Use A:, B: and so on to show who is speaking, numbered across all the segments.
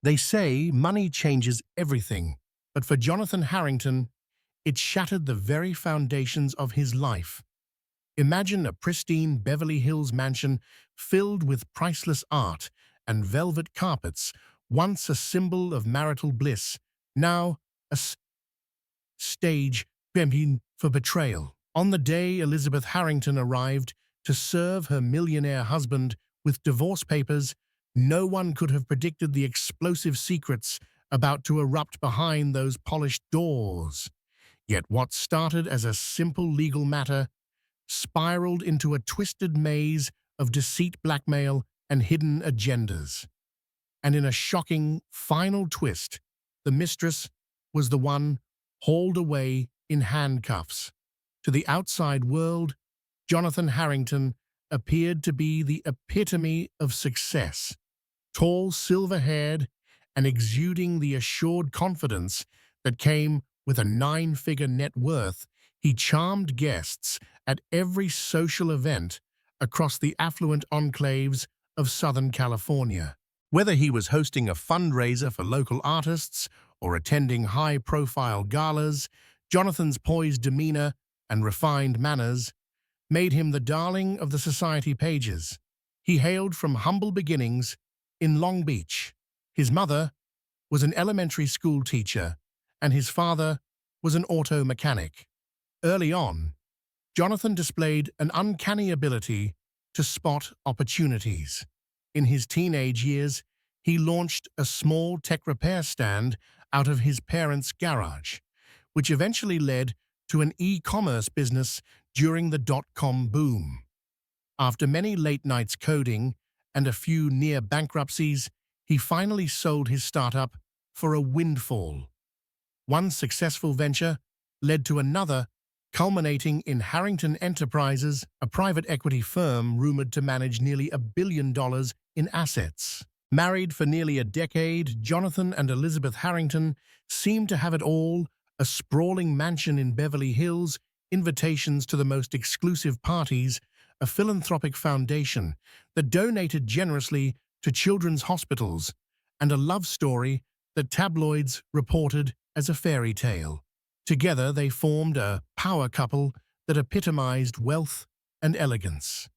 A: They say money changes everything, but for Jonathan Harrington, it shattered the very foundations of his life. Imagine a pristine Beverly Hills mansion filled with priceless art and velvet carpets, once a symbol of marital bliss, now a stage for betrayal. On the day Elizabeth Harrington arrived to serve her millionaire husband with divorce papers, no one could have predicted the explosive secrets about to erupt behind those polished doors. Yet what started as a simple legal matter spiraled into a twisted maze of deceit, blackmail, and hidden agendas. And in a shocking final twist, the mistress was the one hauled away in handcuffs. To the outside world, Jonathan Harrington appeared to be the epitome of success. Tall, silver-haired, and exuding the assured confidence that came with a nine-figure net worth, he charmed guests at every social event across the affluent enclaves of Southern California. Whether he was hosting a fundraiser for local artists or attending high-profile galas, Jonathan's poised demeanor and refined manners made him the darling of the society pages. He hailed from humble beginnings in Long Beach. His mother was an elementary school teacher, and his father was an auto mechanic. Early on, Jonathan displayed an uncanny ability to spot opportunities. In his teenage years, he launched a small tech repair stand out of his parents' garage, which eventually led to an e-commerce business during the dot-com boom. After many late nights coding and a few near bankruptcies, he finally sold his startup for a windfall. One successful venture led to another, culminating in Harrington Enterprises, a private equity firm rumored to manage nearly $1 billion in assets. Married for nearly a decade, Jonathan and Elizabeth Harrington seemed to have it all: a sprawling mansion in Beverly Hills, invitations to the most exclusive parties, a philanthropic foundation that donated generously to children's hospitals, and a love story that tabloids reported as a fairy tale. Together they formed a power couple that epitomized wealth and elegance.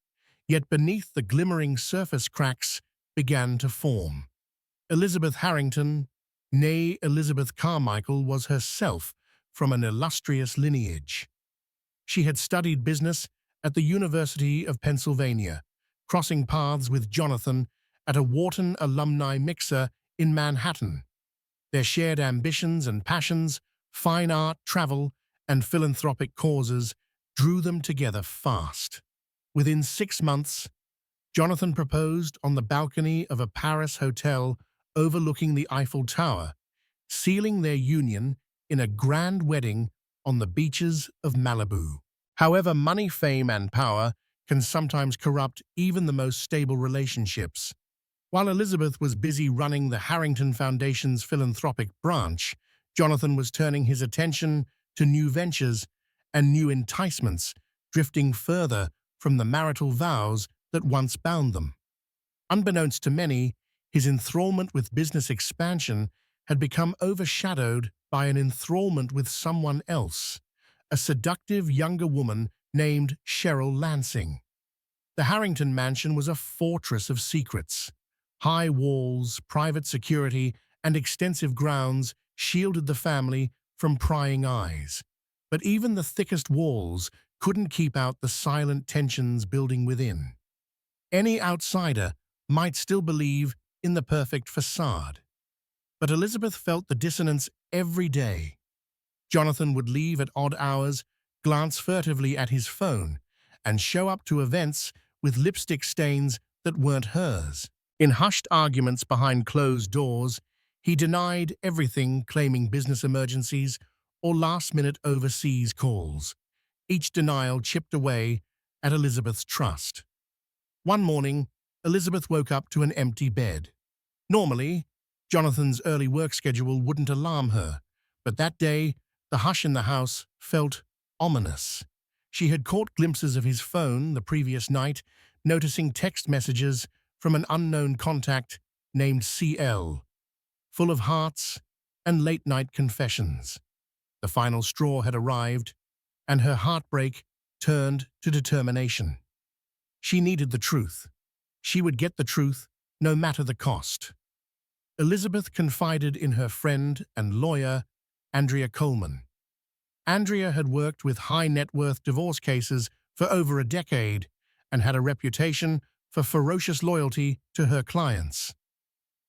A: Yet beneath the glimmering surface, cracks began to form. Elizabeth Harrington, née Elizabeth Carmichael, was herself from an illustrious lineage. She had studied business at the University of Pennsylvania, crossing paths with Jonathan at a Wharton alumni mixer in Manhattan. Their shared ambitions and passions, fine art, travel, and philanthropic causes, drew them together fast. Within 6 months, Jonathan proposed on the balcony of a Paris hotel overlooking the Eiffel Tower, sealing their union in a grand wedding on the beaches of Malibu. However, money, fame, and power can sometimes corrupt even the most stable relationships. While Elizabeth was busy running the Harrington Foundation's philanthropic branch, Jonathan was turning his attention to new ventures and new enticements, drifting further from the marital vows that once bound them. Unbeknownst to many, his enthrallment with business expansion had become overshadowed by an enthrallment with someone else, a seductive younger woman named Cheryl Lansing. The Harrington mansion was a fortress of secrets. High walls, private security, and extensive grounds shielded the family from prying eyes. But even the thickest walls couldn't keep out the silent tensions building within. Any outsider might still believe in the perfect facade. But Elizabeth felt the dissonance every day. Jonathan would leave at odd hours, glance furtively at his phone, and show up to events with lipstick stains that weren't hers. In hushed arguments behind closed doors, he denied everything, claiming business emergencies or last-minute overseas calls. Each denial chipped away at Elizabeth's trust. One morning, Elizabeth woke up to an empty bed. Normally, Jonathan's early work schedule wouldn't alarm her, but that day, the hush in the house felt ominous. She had caught glimpses of his phone the previous night, noticing text messages from an unknown contact named CL. full of hearts and late-night confessions. The final straw had arrived, and her heartbreak turned to determination. She needed the truth. She would get the truth, no matter the cost. Elizabeth confided in her friend and lawyer, Andrea Coleman. Andrea had worked with high-net-worth divorce cases for over a decade and had a reputation for ferocious loyalty to her clients.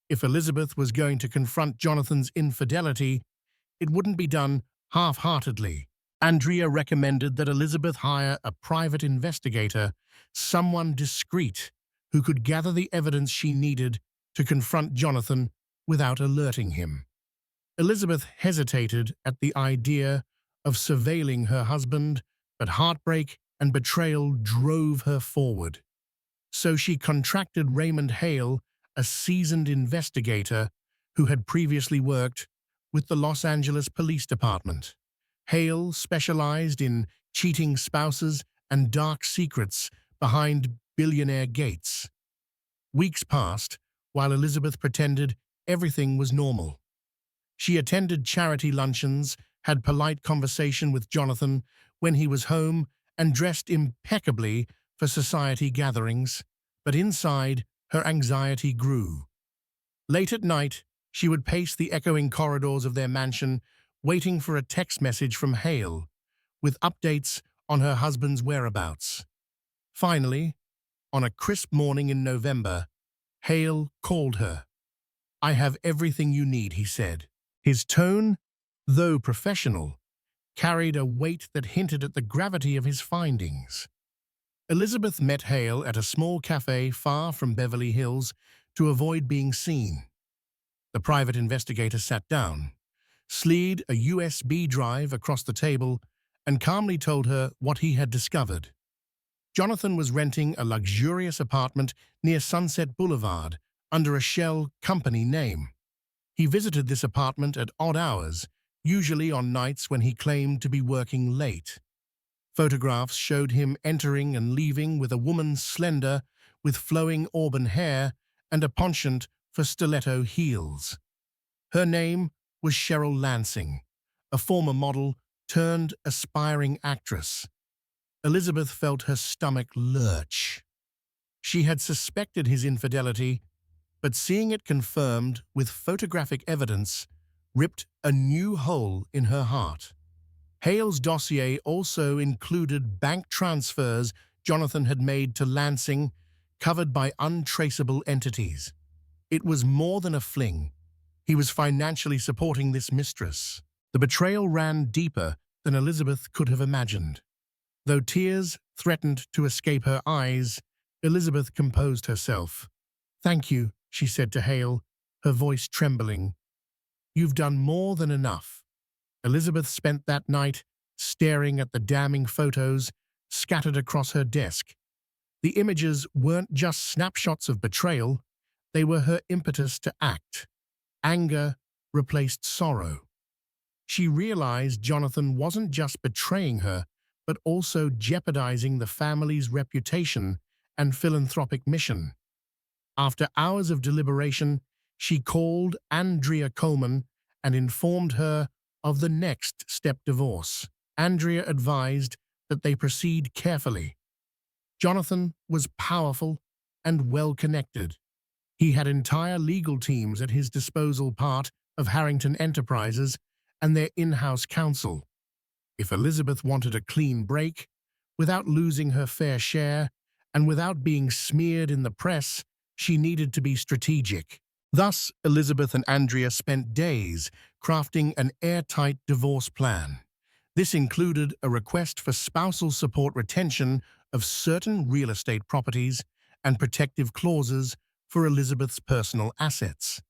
A: If Elizabeth was going to confront Jonathan's infidelity, it wouldn't be done half-heartedly. Andrea recommended that Elizabeth hire a private investigator, someone discreet, who could gather the evidence she needed to confront Jonathan without alerting him. Elizabeth hesitated at the idea of surveilling her husband, but heartbreak and betrayal drove her forward. So she contracted Raymond Hale, a seasoned investigator who had previously worked with the Los Angeles Police Department. Hale specialized in cheating spouses and dark secrets behind billionaire gates. Weeks passed while Elizabeth pretended everything was normal. She attended charity luncheons, had polite conversation with Jonathan when he was home, and dressed impeccably for society gatherings, but inside, her anxiety grew. Late at night, she would pace the echoing corridors of their mansion, waiting for a text message from Hale, with updates on her husband's whereabouts. Finally, on a crisp morning in November, Hale called her. "I have everything you need," he said. His tone, though professional, carried a weight that hinted at the gravity of his findings. Elizabeth met Hale at a small cafe far from Beverly Hills to avoid being seen. The private investigator sat down, slid a USB drive across the table, and calmly told her what he had discovered. Jonathan was renting a luxurious apartment near Sunset Boulevard under a shell company name. He visited this apartment at odd hours, usually on nights when he claimed to be working late. Photographs showed him entering and leaving with a woman slender, with flowing auburn hair and a penchant for stiletto heels. Her name was Cheryl Lansing, a former model turned aspiring actress. Elizabeth felt her stomach lurch. She had suspected his infidelity, but seeing it confirmed with photographic evidence ripped a new hole in her heart. Hale's dossier also included bank transfers Jonathan had made to Lansing, covered by untraceable entities. It was more than a fling. He was financially supporting this mistress. The betrayal ran deeper than Elizabeth could have imagined. Though tears threatened to escape her eyes, Elizabeth composed herself. "Thank you," she said to Hale, her voice trembling. "You've done more than enough." Elizabeth spent that night staring at the damning photos scattered across her desk. The images weren't just snapshots of betrayal, they were her impetus to act. Anger replaced sorrow. She realized Jonathan wasn't just betraying her, but also jeopardizing the family's reputation and philanthropic mission. After hours of deliberation, she called Andrea Coleman and informed her of the next step divorce. Andrea advised that they proceed carefully. Jonathan was powerful and well-connected. He had entire legal teams at his disposal, part of Harrington Enterprises and their in-house counsel. If Elizabeth wanted a clean break, without losing her fair share and without being smeared in the press, she needed to be strategic. Thus, Elizabeth and Andrea spent days crafting an airtight divorce plan. This included a request for spousal support retention of certain real estate properties and protective clauses for Elizabeth's personal assets.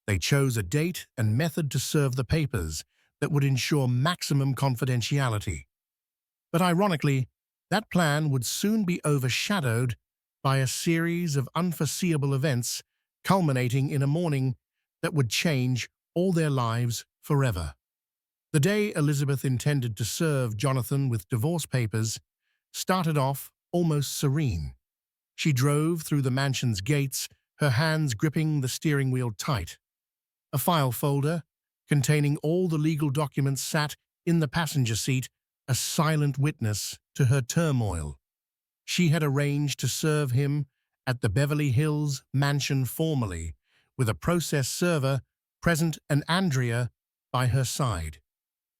A: They chose a date and method to serve the papers that would ensure maximum confidentiality. But ironically, that plan would soon be overshadowed by a series of unforeseeable events culminating in a morning that would change all their lives forever. The day Elizabeth intended to serve Jonathan with divorce papers started off almost serene. She drove through the mansion's gates, her hands gripping the steering wheel tight. A file folder containing all the legal documents sat in the passenger seat, a silent witness to her turmoil. She had arranged to serve him at the Beverly Hills mansion formally, with a process server present and Andrea by her side.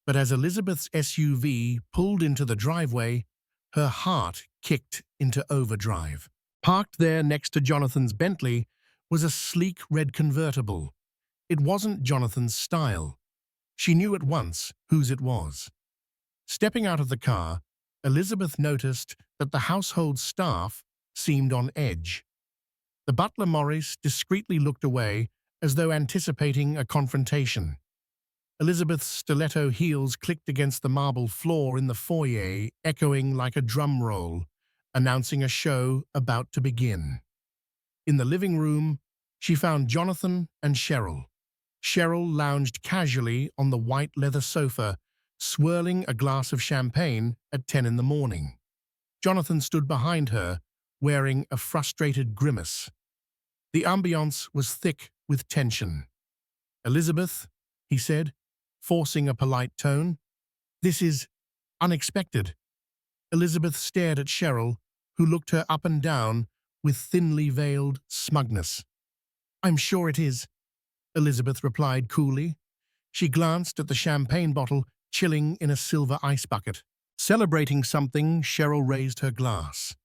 A: But as Elizabeth's SUV pulled into the driveway, her heart kicked into overdrive. Parked there next to Jonathan's Bentley was a sleek red convertible. It wasn't Jonathan's style. She knew at once whose it was. Stepping out of the car, Elizabeth noticed that the household staff seemed on edge. The butler Morris discreetly looked away as though anticipating a confrontation. Elizabeth's stiletto heels clicked against the marble floor in the foyer, echoing like a drum roll, announcing a show about to begin. In the living room, she found Jonathan and Cheryl. Cheryl lounged casually on the white leather sofa, swirling a glass of champagne at 10 in the morning. Jonathan stood behind her, wearing a frustrated grimace. The ambiance was thick with tension. "Elizabeth," he said, forcing a polite tone, "this is unexpected." Elizabeth stared at Cheryl, who looked her up and down with thinly veiled smugness. "I'm sure it is," Elizabeth replied coolly. She glanced at the champagne bottle chilling in a silver ice bucket. Celebrating something, Cheryl raised her glass.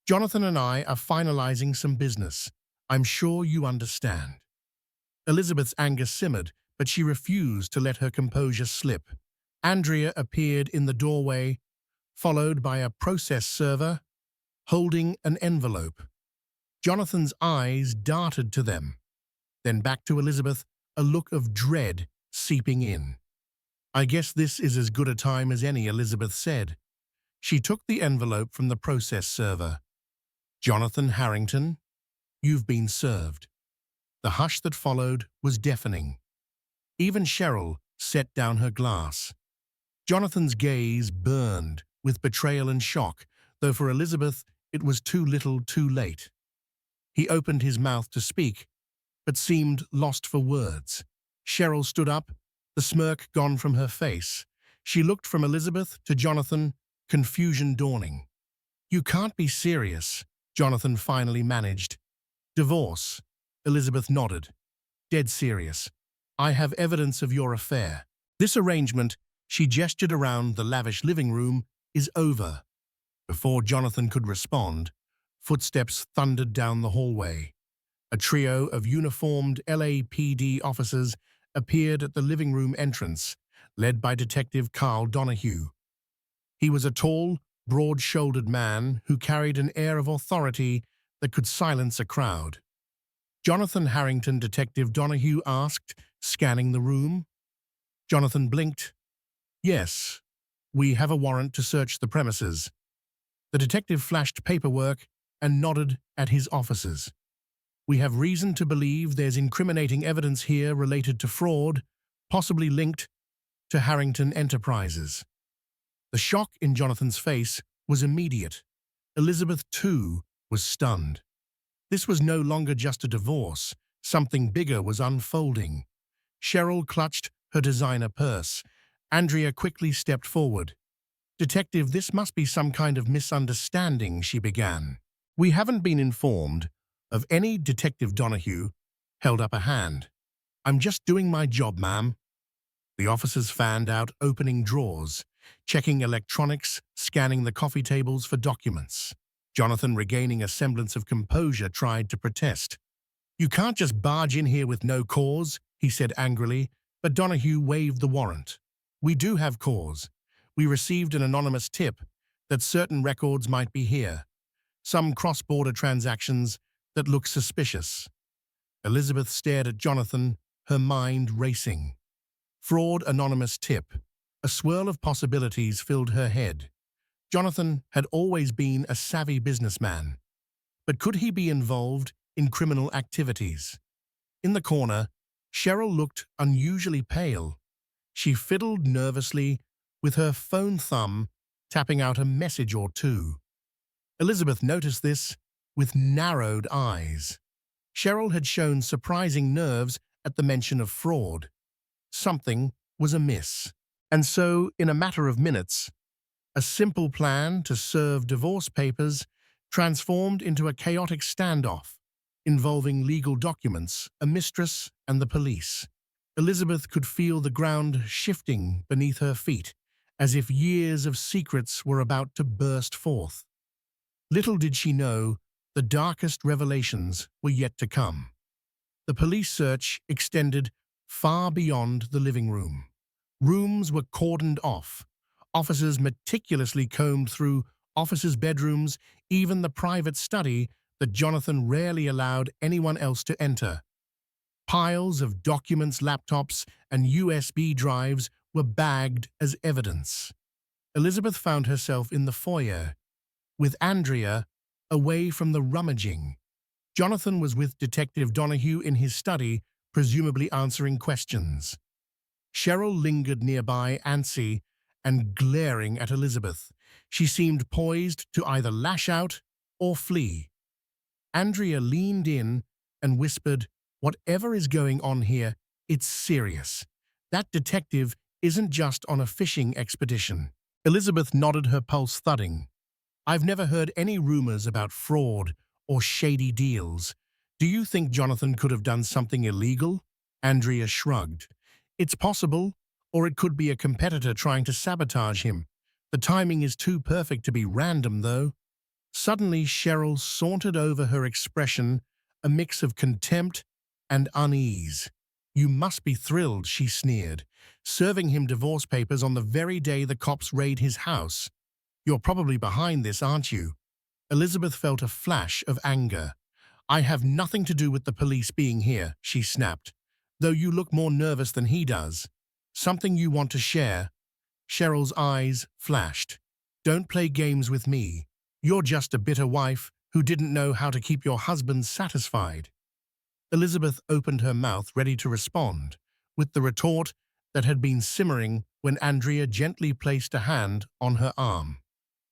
A: "Jonathan and I are finalizing some business. I'm sure you understand." Elizabeth's anger simmered, but she refused to let her composure slip. Andrea appeared in the doorway, followed by a process server holding an envelope. Jonathan's eyes darted to them, then back to Elizabeth, a look of dread seeping in. "I guess this is as good a time as any," Elizabeth said. She took the envelope from the process server. "Jonathan Harrington, you've been served." The hush that followed was deafening. Even Cheryl set down her glass. Jonathan's gaze burned with betrayal and shock, though for Elizabeth it was too little too late. He opened his mouth to speak, but seemed lost for words. Cheryl stood up, the smirk gone from her face. She looked from Elizabeth to Jonathan, confusion dawning. "You can't be serious," Jonathan finally managed. "Divorce," Elizabeth nodded. "Dead serious. I have evidence of your affair. This arrangement," she gestured around the lavish living room, "is over." Before Jonathan could respond, footsteps thundered down the hallway. A trio of uniformed LAPD officers appeared at the living room entrance, led by Detective Carl Donahue. He was a tall, broad-shouldered man who carried an air of authority that could silence a crowd. "Jonathan Harrington," Detective Donahue asked, scanning the room. Jonathan blinked. "Yes, we have a warrant to search the premises." The detective flashed paperwork and nodded at his officers. "We have reason to believe there's incriminating evidence here related to fraud, possibly linked to Harrington Enterprises." The shock in Jonathan's face was immediate. Elizabeth, too, was stunned. This was no longer just a divorce. Something bigger was unfolding. Cheryl clutched her designer purse. Andrea quickly stepped forward. "Detective, this must be some kind of misunderstanding," she began. "We haven't been informed of any." Detective Donahue held up a hand. "I'm just doing my job, ma'am." The officers fanned out, opening drawers, checking electronics, scanning the coffee tables for documents. Jonathan, regaining a semblance of composure, tried to protest. "You can't just barge in here with no cause," he said angrily, but Donahue waved the warrant. "We do have cause. We received an anonymous tip that certain records might be here. Some cross-border transactions that look suspicious." Elizabeth stared at Jonathan, her mind racing. Fraud, anonymous tip. A swirl of possibilities filled her head. Jonathan had always been a savvy businessman. But could he be involved in criminal activities? In the corner, Cheryl looked unusually pale. She fiddled nervously with her phone thumb, tapping out a message or two. Elizabeth noticed this with narrowed eyes. Cheryl had shown surprising nerves at the mention of fraud. Something was amiss. And so, in a matter of minutes, a simple plan to serve divorce papers transformed into a chaotic standoff involving legal documents, a mistress, and the police. Elizabeth could feel the ground shifting beneath her feet, as if years of secrets were about to burst forth. Little did she know, the darkest revelations were yet to come. The police search extended far beyond the living room. Rooms were cordoned off. Officers meticulously combed through officers' bedrooms, even the private study that Jonathan rarely allowed anyone else to enter. Piles of documents, laptops, and USB drives were bagged as evidence. Elizabeth found herself in the foyer, with Andrea away from the rummaging. Jonathan was with Detective Donahue in his study, presumably answering questions. Cheryl lingered nearby, antsy and glaring at Elizabeth. She seemed poised to either lash out or flee. Andrea leaned in and whispered, "Whatever is going on here, it's serious. That detective isn't just on a fishing expedition." Elizabeth nodded, her pulse thudding. "I've never heard any rumors about fraud or shady deals. Do you think Jonathan could have done something illegal?" Andrea shrugged. "It's possible, or it could be a competitor trying to sabotage him. The timing is too perfect to be random, though." Suddenly, Cheryl sauntered over, her expression a mix of contempt and unease. "You must be thrilled," she sneered, "serving him divorce papers on the very day the cops raid his house. You're probably behind this, aren't you?" Elizabeth felt a flash of anger. "I have nothing to do with the police being here," she snapped, "though you look more nervous than he does. Something you want to share?" Cheryl's eyes flashed. "Don't play games with me. You're just a bitter wife who didn't know how to keep your husband satisfied." Elizabeth opened her mouth, ready to respond, with the retort that had been simmering when Andrea gently placed a hand on her arm.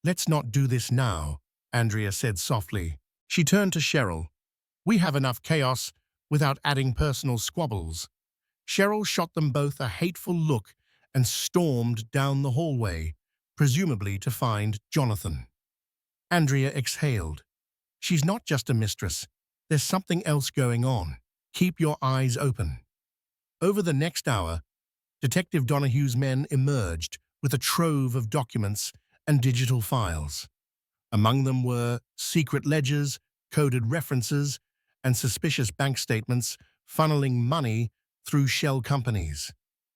A: "Let's not do this now," Andrea said softly. She turned to Cheryl. "We have enough chaos without adding personal squabbles." Cheryl shot them both a hateful look and stormed down the hallway, presumably to find Jonathan. Andrea exhaled. "She's not just a mistress. There's something else going on. Keep your eyes open." Over the next hour, Detective Donahue's men emerged with a trove of documents and digital files. Among them were secret ledgers, coded references, and suspicious bank statements funneling money through shell companies.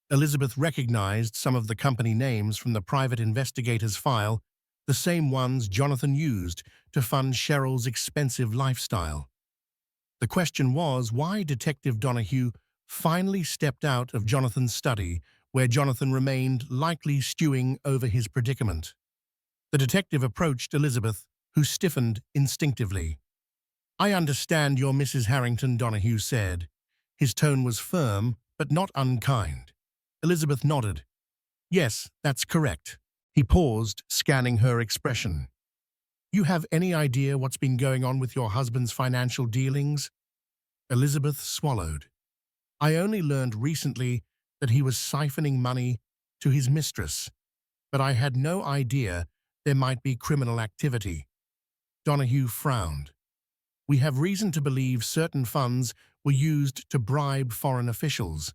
A: Elizabeth recognized some of the company names from the private investigator's file, the same ones Jonathan used to fund Cheryl's expensive lifestyle. The question was why Detective Donahue finally stepped out of Jonathan's study, where Jonathan remained, likely stewing over his predicament. The detective approached Elizabeth, who stiffened instinctively. "I understand you're Mrs. Harrington," Donahue said. His tone was firm, but not unkind. Elizabeth nodded. "Yes, that's correct." He paused, scanning her expression. "You have any idea what's been going on with your husband's financial dealings?" Elizabeth swallowed. "I only learned recently that he was siphoning money to his mistress, but I had no idea there might be criminal activity." Donahue frowned. "We have reason to believe certain funds were used to bribe foreign officials.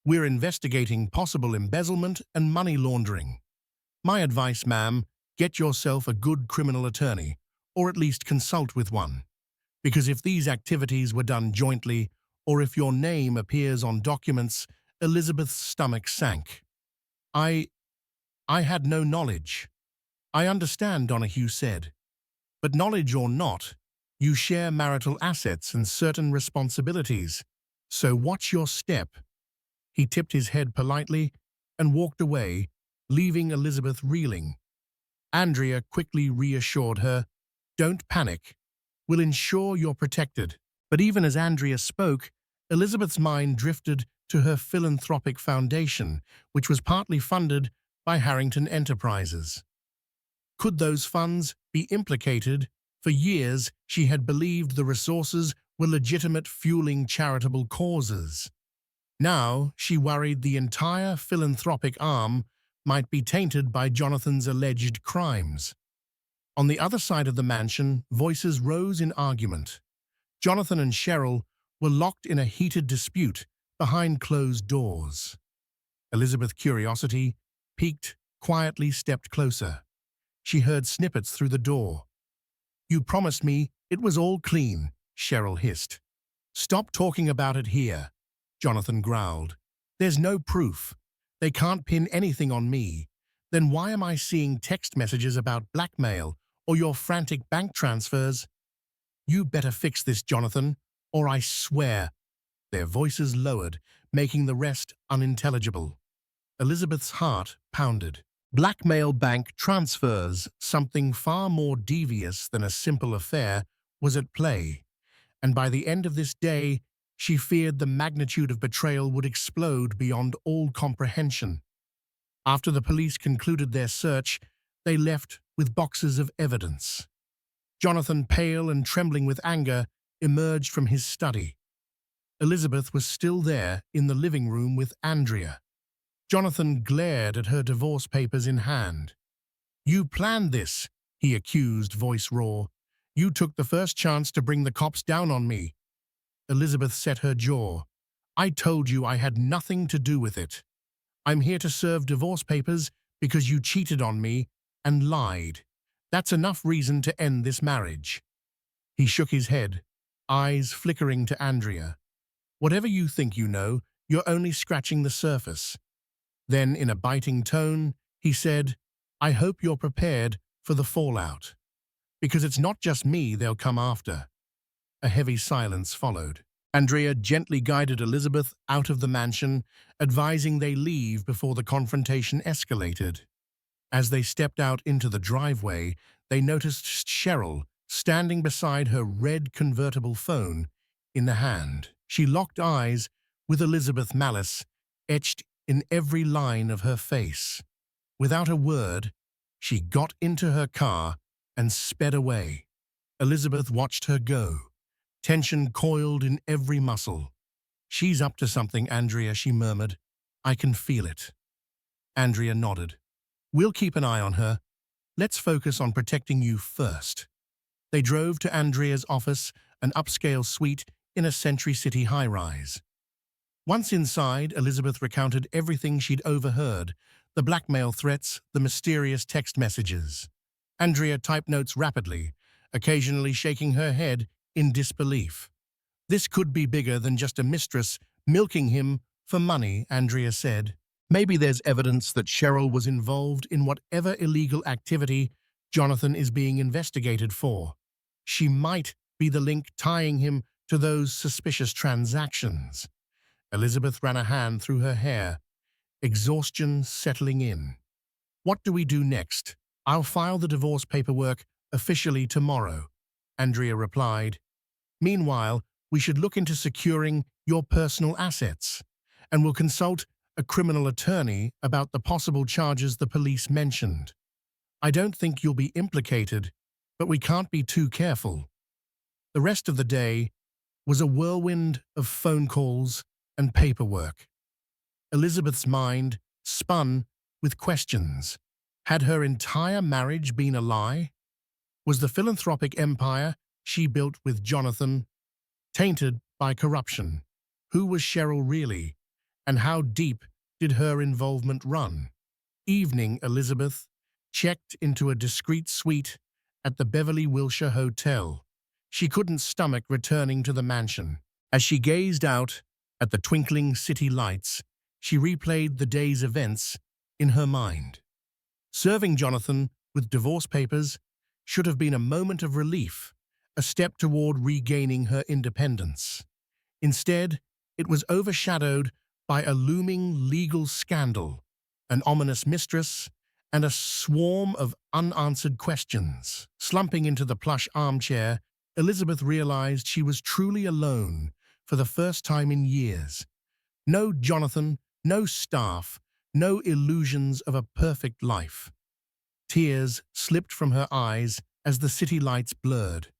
A: We're investigating possible embezzlement and money laundering. My advice, ma'am, get yourself a good criminal attorney, or at least consult with one. Because if these activities were done jointly, or if your name appears on documents," Elizabeth's stomach sank. I had no knowledge." "I understand," Donahue said. "But knowledge or not, you share marital assets and certain responsibilities. So watch your step." He tipped his head politely and walked away, leaving Elizabeth reeling. Andrea quickly reassured her, "Don't panic. We'll ensure you're protected." But even as Andrea spoke, Elizabeth's mind drifted to her philanthropic foundation, which was partly funded by Harrington Enterprises. Could those funds be implicated? For years, she had believed the resources were legitimate, fueling charitable causes. Now she worried the entire philanthropic arm might be tainted by Jonathan's alleged crimes. On the other side of the mansion, voices rose in argument. Jonathan and Cheryl were locked in a heated dispute behind closed doors. Elizabeth's curiosity, piqued, quietly stepped closer. She heard snippets through the door. "You promised me it was all clean," Cheryl hissed. "Stop talking about it here," Jonathan growled. "There's no proof. They can't pin anything on me. Then why am I seeing text messages about blackmail or your frantic bank transfers? You better fix this, Jonathan, or I swear." Their voices lowered, making the rest unintelligible. Elizabeth's heart pounded. Blackmail bank transfers, something far more devious than a simple affair, was at play, and by the end of this day, she feared the magnitude of betrayal would explode beyond all comprehension. After the police concluded their search, they left with boxes of evidence. Jonathan, pale and trembling with anger, emerged from his study. Elizabeth was still there in the living room with Andrea. Jonathan glared at her divorce papers in hand. "You planned this," he accused, voice raw. "You took the first chance to bring the cops down on me." Elizabeth set her jaw. "I told you I had nothing to do with it. I'm here to serve divorce papers because you cheated on me and lied. That's enough reason to end this marriage." He shook his head, eyes flickering to Andrea. "Whatever you think you know, you're only scratching the surface." Then, in a biting tone, he said, "I hope you're prepared for the fallout, because it's not just me they'll come after." A heavy silence followed. Andrea gently guided Elizabeth out of the mansion, advising they leave before the confrontation escalated. As they stepped out into the driveway, they noticed Cheryl standing beside her red convertible phone in the hand. She locked eyes with Elizabeth, malice etched in every line of her face. Without a word, she got into her car and sped away. Elizabeth watched her go, tension coiled in every muscle. "She's up to something, Andrea," she murmured. "I can feel it." Andrea nodded. "We'll keep an eye on her. Let's focus on protecting you first." They drove to Andrea's office, an upscale suite in a Century City high-rise. Once inside, Elizabeth recounted everything she'd overheard, the blackmail threats, the mysterious text messages. Andrea typed notes rapidly, occasionally shaking her head in disbelief. "This could be bigger than just a mistress milking him for money," Andrea said. "Maybe there's evidence that Cheryl was involved in whatever illegal activity Jonathan is being investigated for. She might be the link tying him to those suspicious transactions." Elizabeth ran a hand through her hair, exhaustion settling in. "What do we do next?" "I'll file the divorce paperwork officially tomorrow," Andrea replied. "Meanwhile, we should look into securing your personal assets, and we'll consult a criminal attorney about the possible charges the police mentioned. I don't think you'll be implicated, but we can't be too careful." The rest of the day was a whirlwind of phone calls and paperwork. Elizabeth's mind spun with questions. Had her entire marriage been a lie? Was the philanthropic empire she built with Jonathan tainted by corruption? Who was Cheryl really, and how deep did her involvement run? Evening, Elizabeth checked into a discreet suite at the Beverly Wilshire Hotel. She couldn't stomach returning to the mansion. As she gazed out at the twinkling city lights, she replayed the day's events in her mind. Serving Jonathan with divorce papers should have been a moment of relief, a step toward regaining her independence. Instead, it was overshadowed by a looming legal scandal, an ominous mistress, and a swarm of unanswered questions. Slumping into the plush armchair, Elizabeth realized she was truly alone for the first time in years. No Jonathan, no staff, no illusions of a perfect life. Tears slipped from her eyes as the city lights blurred.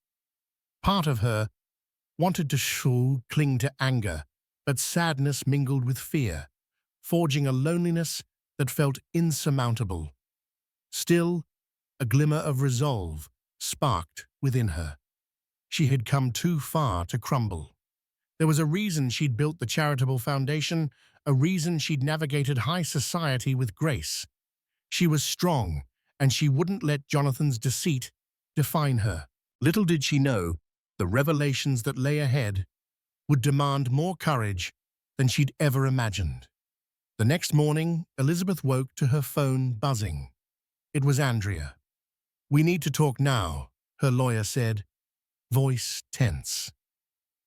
A: Part of her wanted to cling to anger, but sadness mingled with fear, forging a loneliness that felt insurmountable. Still, a glimmer of resolve sparked within her. She had come too far to crumble. There was a reason she'd built the charitable foundation, a reason she'd navigated high society with grace. She was strong, and she wouldn't let Jonathan's deceit define her. Little did she know, the revelations that lay ahead would demand more courage than she'd ever imagined. The next morning, Elizabeth woke to her phone buzzing. It was Andrea. "We need to talk now," her lawyer said, voice tense.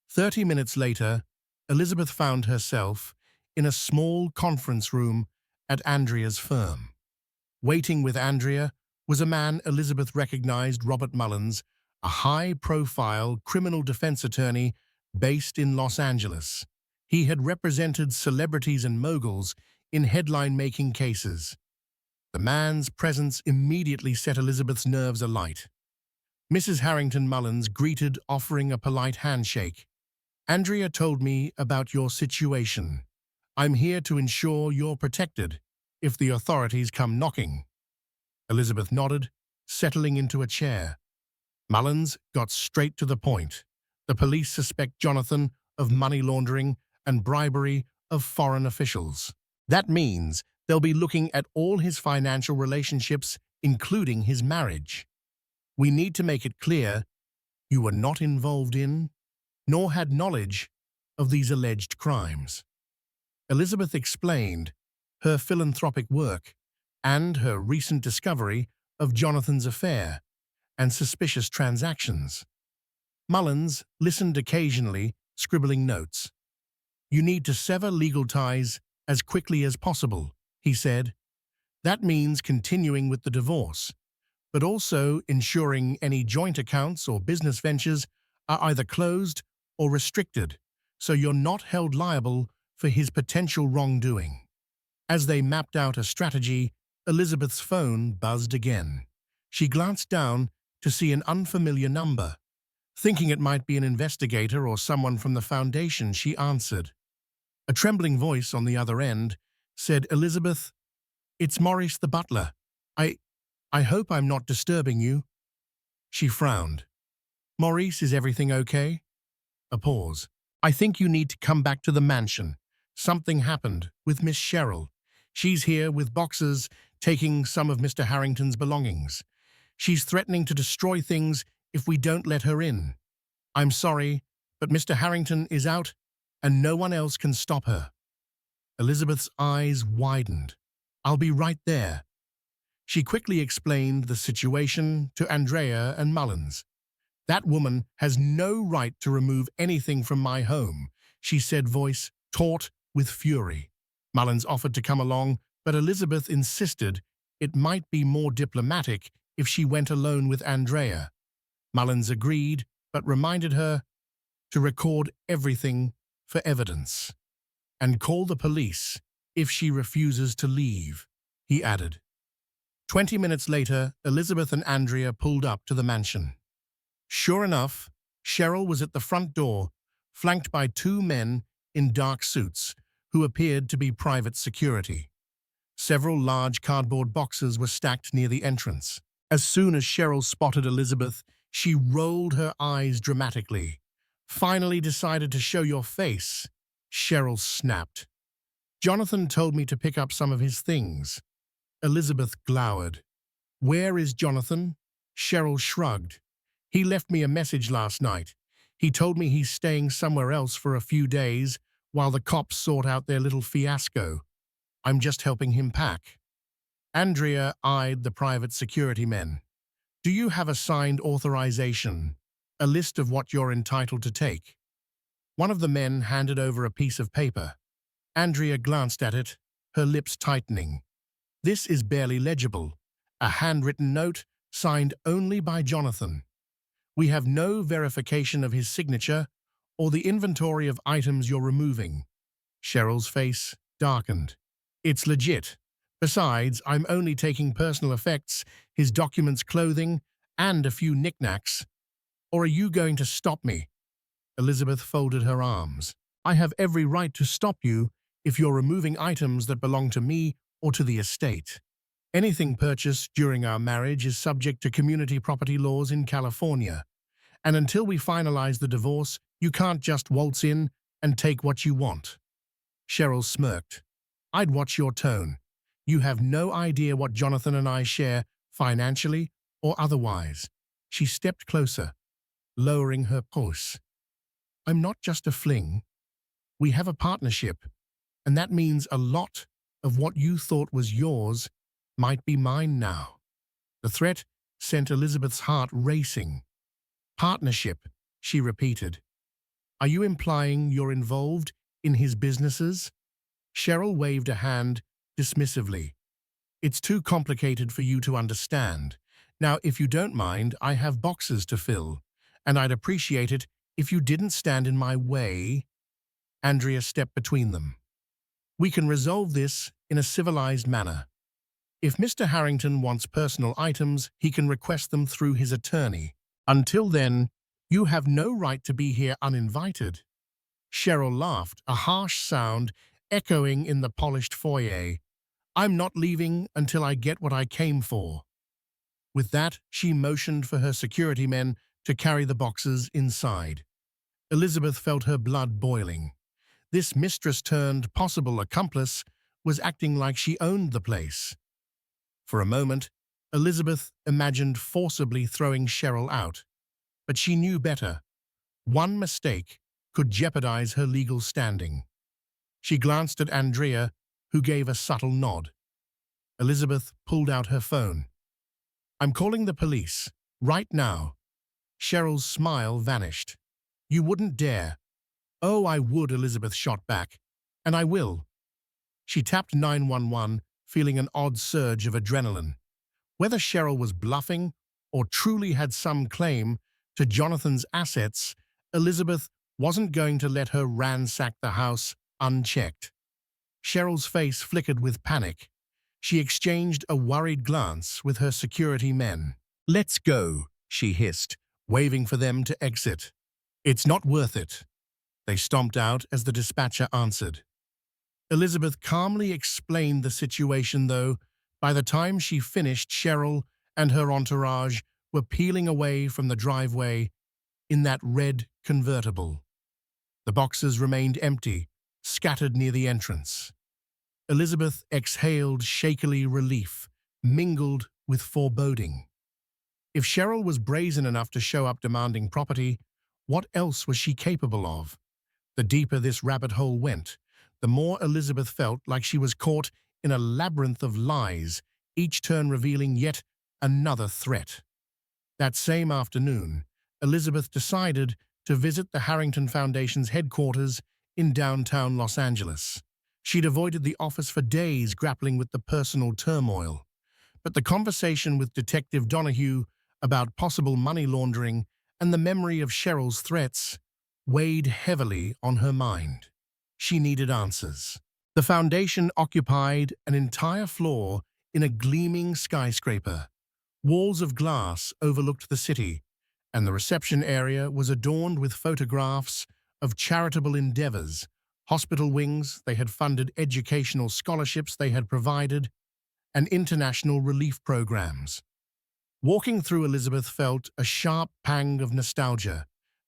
A: 30 minutes later, Elizabeth found herself in a small conference room at Andrea's firm. Waiting with Andrea was a man Elizabeth recognized, Robert Mullins, a high-profile criminal defense attorney based in Los Angeles. He had represented celebrities and moguls in headline-making cases. The man's presence immediately set Elizabeth's nerves alight. Mrs. Harrington Mullins greeted, offering a polite handshake. "Andrea told me about your situation. I'm here to ensure you're protected if the authorities come knocking." Elizabeth nodded, settling into a chair. Mullins got straight to the point. "The police suspect Jonathan of money laundering and bribery of foreign officials. That means they'll be looking at all his financial relationships, including his marriage. We need to make it clear you were not involved in, nor had knowledge of these alleged crimes." Elizabeth explained her philanthropic work and her recent discovery of Jonathan's affair and suspicious transactions. Mullins listened occasionally, scribbling notes. "You need to sever legal ties as quickly as possible," he said. "That means continuing with the divorce, but also ensuring any joint accounts or business ventures are either closed or restricted, so you're not held liable for his potential wrongdoing." As they mapped out a strategy, Elizabeth's phone buzzed again. She glanced down to see an unfamiliar number. Thinking it might be an investigator or someone from the foundation, she answered. A trembling voice on the other end said, "Elizabeth, it's Maurice the butler. I hope I'm not disturbing you." She frowned. "Maurice, is everything okay?" A pause. "I think you need to come back to the mansion. Something happened with Miss Cheryl. She's here with boxes taking some of Mr. Harrington's belongings. She's threatening to destroy things if we don't let her in. I'm sorry, but Mr. Harrington is out and no one else can stop her." Elizabeth's eyes widened. "I'll be right there." She quickly explained the situation to Andrea and Mullins. "That woman has no right to remove anything from my home," she said, voice taut with fury. Mullins offered to come along, but Elizabeth insisted it might be more diplomatic if she went alone with Andrea. Mullins agreed, but reminded her to record everything for evidence and call the police if she refuses to leave, he added. 20 minutes later, Elizabeth and Andrea pulled up to the mansion. Sure enough, Cheryl was at the front door, flanked by two men in dark suits who appeared to be private security. Several large cardboard boxes were stacked near the entrance. As soon as Cheryl spotted Elizabeth, she rolled her eyes dramatically. "Finally decided to show your face," Cheryl snapped. "Jonathan told me to pick up some of his things." Elizabeth glowered. "Where is Jonathan?" Cheryl shrugged. "He left me a message last night. He told me he's staying somewhere else for a few days while the cops sort out their little fiasco. I'm just helping him pack." Andrea eyed the private security men. "Do you have a signed authorization? A list of what you're entitled to take?" One of the men handed over a piece of paper. Andrea glanced at it, her lips tightening. "This is barely legible. A handwritten note signed only by Jonathan. We have no verification of his signature or the inventory of items you're removing." Cheryl's face darkened. "It's legit. Besides, I'm only taking personal effects, his documents, clothing, and a few knickknacks. Or are you going to stop me?" Elizabeth folded her arms. I have every right to stop you if you're removing items that belong to me or to the estate. Anything purchased during our marriage is subject to community property laws in California, and until we finalize the divorce, you can't just waltz in and take what you want." Cheryl smirked. "I'd watch your tone. You have no idea what Jonathan and I share, financially or otherwise." She stepped closer, lowering her pulse. "I'm not just a fling. We have a partnership, and that means a lot of what you thought was yours might be mine now." The threat sent Elizabeth's heart racing. "Partnership," she repeated. "Are you implying you're involved in his businesses?" Cheryl waved a hand dismissively. "It's too complicated for you to understand. Now, if you don't mind, I have boxes to fill, and I'd appreciate it if you didn't stand in my way." Andrea stepped between them. "We can resolve this in a civilized manner. If Mr. Harrington wants personal items, he can request them through his attorney. Until then, you have no right to be here uninvited." Cheryl laughed, a harsh sound echoing in the polished foyer. "I'm not leaving until I get what I came for." With that, she motioned for her security men to carry the boxes inside. Elizabeth felt her blood boiling. This mistress-turned possible accomplice was acting like she owned the place. For a moment, Elizabeth imagined forcibly throwing Cheryl out, but she knew better. One mistake could jeopardize her legal standing. She glanced at Andrea, who gave a subtle nod. Elizabeth pulled out her phone. "I'm calling the police, right now." Cheryl's smile vanished. "You wouldn't dare." "Oh, I would," Elizabeth shot back. "And I will." She tapped 911, feeling an odd surge of adrenaline. Whether Cheryl was bluffing or truly had some claim to Jonathan's assets, Elizabeth wasn't going to let her ransack the house unchecked. Cheryl's face flickered with panic. She exchanged a worried glance with her security men. "Let's go," she hissed, waving for them to exit. "It's not worth it." They stomped out as the dispatcher answered. Elizabeth calmly explained the situation, though. By the time she finished, Cheryl and her entourage were peeling away from the driveway in that red convertible. The boxes remained empty, scattered near the entrance. Elizabeth exhaled shakily relief, mingled with foreboding. If Cheryl was brazen enough to show up demanding property, what else was she capable of? The deeper this rabbit hole went, the more Elizabeth felt like she was caught in a labyrinth of lies, each turn revealing yet another threat. That same afternoon, Elizabeth decided to visit the Harrington Foundation's headquarters in downtown Los Angeles. She'd avoided the office for days, grappling with the personal turmoil. But the conversation with Detective Donahue about possible money laundering and the memory of Cheryl's threats weighed heavily on her mind. She needed answers. The foundation occupied an entire floor in a gleaming skyscraper. Walls of glass overlooked the city, and the reception area was adorned with photographs of charitable endeavors, hospital wings they had funded, educational scholarships they had provided, and international relief programs. Walking through, Elizabeth felt a sharp pang of nostalgia.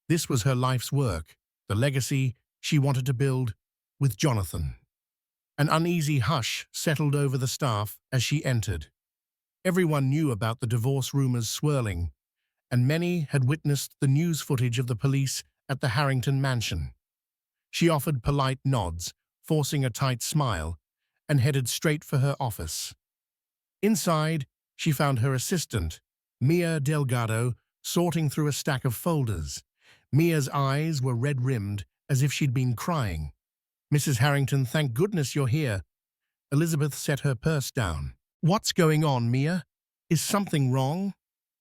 A: This was her life's work, the legacy she wanted to build with Jonathan. An uneasy hush settled over the staff as she entered. Everyone knew about the divorce rumors swirling, and many had witnessed the news footage of the police at the Harrington mansion. She offered polite nods, forcing a tight smile, and headed straight for her office. Inside, she found her assistant, Mia Delgado, sorting through a stack of folders. Mia's eyes were red-rimmed, as if she'd been crying. "Mrs. Harrington, thank goodness you're here." Elizabeth set her purse down. "What's going on, Mia? Is something wrong?"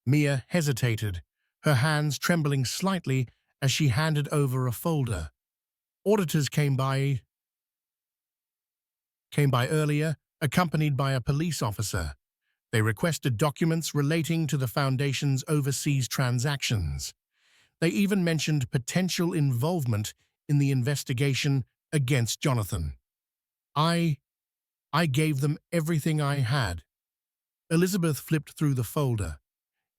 A: Mia hesitated, her hands trembling slightly as she handed over a folder. "Auditors came by earlier, accompanied by a police officer. They requested documents relating to the Foundation's overseas transactions. They even mentioned potential involvement in the investigation against Jonathan. I I gave them everything I had. Elizabeth flipped through the folder.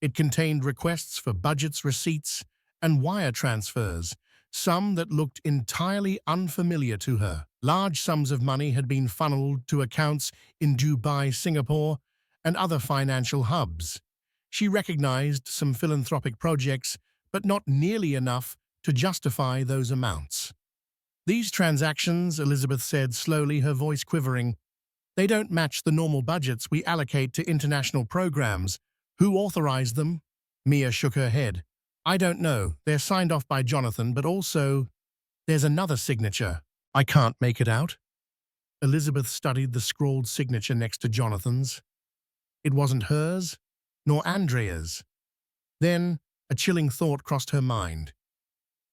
A: It contained requests for budgets, receipts, and wire transfers, some that looked entirely unfamiliar to her. Large sums of money had been funneled to accounts in Dubai, Singapore, and other financial hubs. She recognized some philanthropic projects, but not nearly enough to justify those amounts. These transactions, Elizabeth said slowly, her voice quivering, they don't match the normal budgets we allocate to international programs. Who authorized them? Mia shook her head. I don't know. They're signed off by Jonathan, but also there's another signature. I can't make it out. Elizabeth studied the scrawled signature next to Jonathan's. It wasn't hers, nor Andrea's. Then a chilling thought crossed her mind.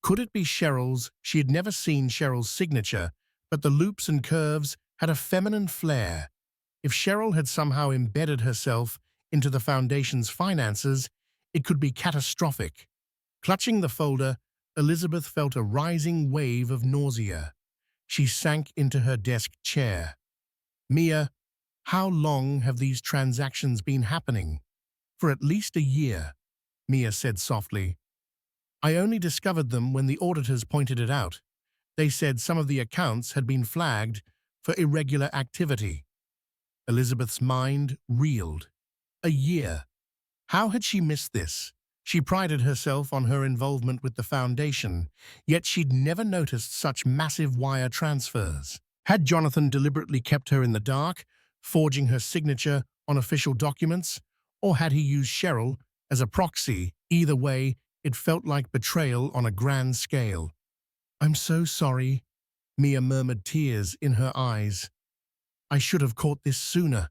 A: Could it be Cheryl's? She had never seen Cheryl's signature, but the loops and curves had a feminine flair. If Cheryl had somehow embedded herself into the foundation's finances, it could be catastrophic. Clutching the folder, Elizabeth felt a rising wave of nausea. She sank into her desk chair. Mia, how long have these transactions been happening? For at least a year, Mia said softly. I only discovered them when the auditors pointed it out. They said some of the accounts had been flagged for irregular activity. Elizabeth's mind reeled. A year. How had she missed this? She prided herself on her involvement with the foundation, yet she'd never noticed such massive wire transfers. Had Jonathan deliberately kept her in the dark, forging her signature on official documents, or had he used Cheryl as a proxy? Either way, it felt like betrayal on a grand scale. I'm so sorry, Mia murmured, tears in her eyes. I should have caught this sooner.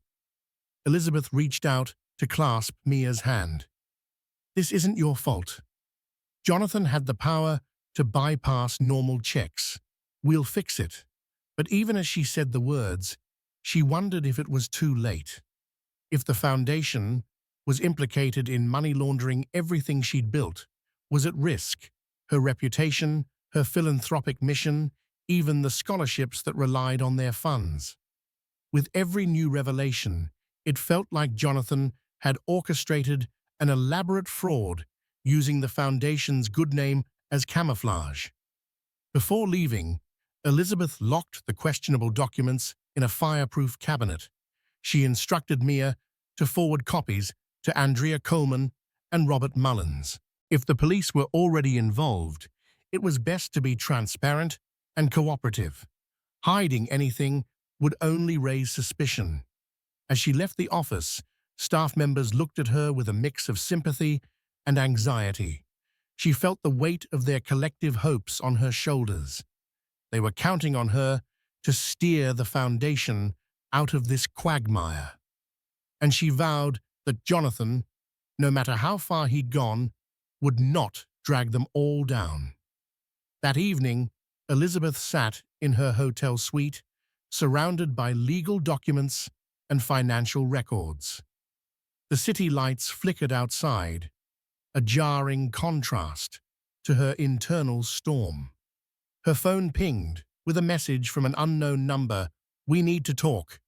A: Elizabeth reached out to clasp Mia's hand. This isn't your fault. Jonathan had the power to bypass normal checks. We'll fix it. But even as she said the words, she wondered if it was too late. If the foundation was implicated in money laundering, everything she'd built was at risk. Her reputation, her philanthropic mission, even the scholarships that relied on their funds. With every new revelation, it felt like Jonathan had orchestrated an elaborate fraud using the foundation's good name as camouflage. Before leaving, Elizabeth locked the questionable documents in a fireproof cabinet. She instructed Mia to forward copies to Andrea Coleman and Robert Mullins. If the police were already involved, it was best to be transparent and cooperative. Hiding anything would only raise suspicion. As she left the office, staff members looked at her with a mix of sympathy and anxiety. She felt the weight of their collective hopes on her shoulders. They were counting on her to steer the foundation out of this quagmire. And she vowed that Jonathan, no matter how far he'd gone, would not drag them all down. That evening, Elizabeth sat in her hotel suite, surrounded by legal documents and financial records. The city lights flickered outside, a jarring contrast to her internal storm. Her phone pinged with a message from an unknown number. We need to talk.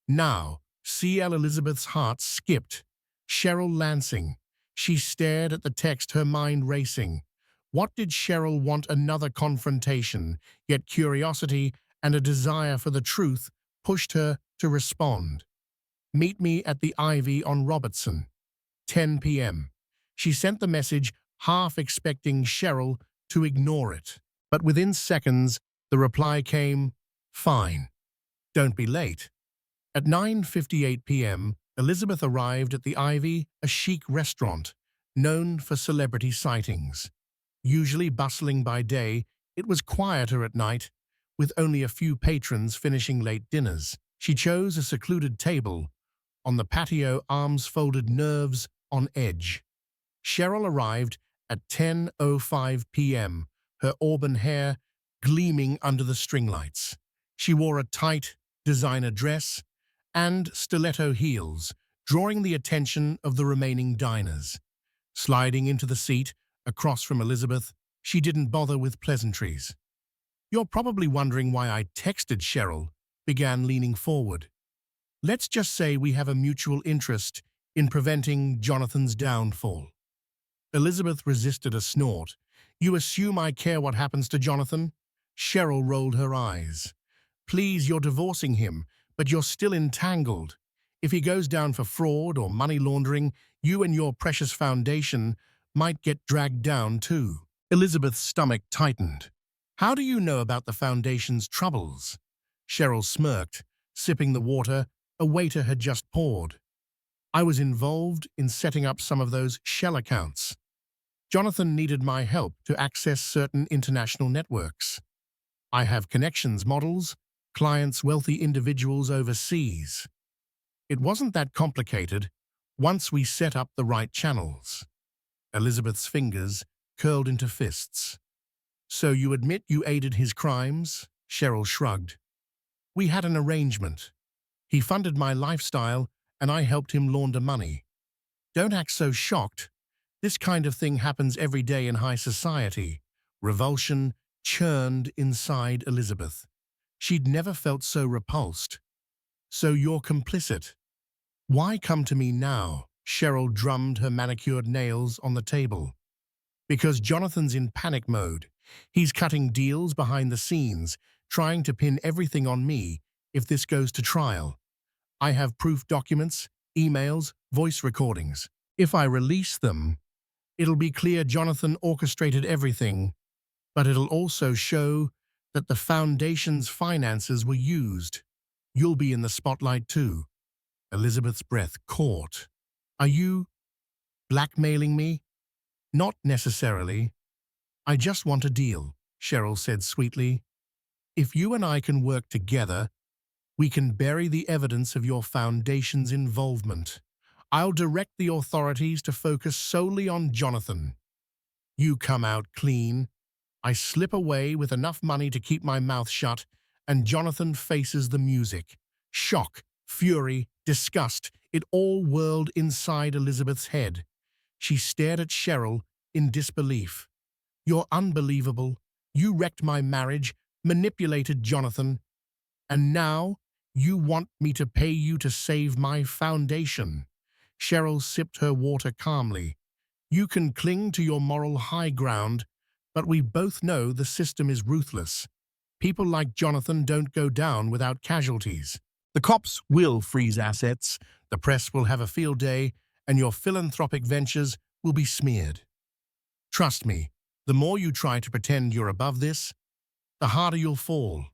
A: Now, CL Elizabeth's heart skipped. Cheryl Lansing. She stared at the text, her mind racing. What did Cheryl want? Another confrontation, yet curiosity and a desire for the truth pushed her to respond. Meet me at the Ivy on Robertson, 10 p.m. She sent the message, half expecting Cheryl to ignore it. But within seconds, the reply came, fine. Don't be late. At 9:58 p.m., Elizabeth arrived at the Ivy, a chic restaurant known for celebrity sightings. Usually bustling by day, it was quieter at night, with only a few patrons finishing late dinners. She chose a secluded table on the patio, arms folded, nerves on edge. Cheryl arrived at 10:05 p.m., her auburn hair gleaming under the string lights. She wore a tight, designer dress and stiletto heels, drawing the attention of the remaining diners. Sliding into the seat across from Elizabeth, she didn't bother with pleasantries. You're probably wondering why I texted Cheryl, began leaning forward. Let's just say we have a mutual interest in preventing Jonathan's downfall. Elizabeth resisted a snort. You assume I care what happens to Jonathan? Cheryl rolled her eyes. Please, you're divorcing him, but you're still entangled. If he goes down for fraud or money laundering, you and your precious foundation might get dragged down too. Elizabeth's stomach tightened. How do you know about the foundation's troubles? Cheryl smirked, sipping the water a waiter had just poured. I was involved in setting up some of those shell accounts. Jonathan needed my help to access certain international networks. I have connections models, clients wealthy individuals overseas. It wasn't that complicated once we set up the right channels. Elizabeth's fingers curled into fists. So you admit you aided his crimes? Cheryl shrugged. We had an arrangement. He funded my lifestyle and I helped him launder money. Don't act so shocked. This kind of thing happens every day in high society. Revulsion churned inside Elizabeth. She'd never felt so repulsed. So you're complicit. Why come to me now? Cheryl drummed her manicured nails on the table. Because Jonathan's in panic mode. He's cutting deals behind the scenes, trying to pin everything on me if this goes to trial. I have proof documents, emails, voice recordings. If I release them, it'll be clear Jonathan orchestrated everything, but it'll also show that the foundation's finances were used. You'll be in the spotlight too. Elizabeth's breath caught. Are you blackmailing me? Not necessarily. I just want a deal, Cheryl said sweetly. If you and I can work together, we can bury the evidence of your foundation's involvement. I'll direct the authorities to focus solely on Jonathan. You come out clean. I slip away with enough money to keep my mouth shut, and Jonathan faces the music. Shock, fury, disgust, it all whirled inside Elizabeth's head. She stared at Cheryl in disbelief. You're unbelievable. You wrecked my marriage, manipulated Jonathan, and now you want me to pay you to save my foundation. Cheryl sipped her water calmly. You can cling to your moral high ground, but we both know the system is ruthless. People like Jonathan don't go down without casualties. The cops will freeze assets, the press will have a field day, and your philanthropic ventures will be smeared. Trust me, the more you try to pretend you're above this, the harder you'll fall.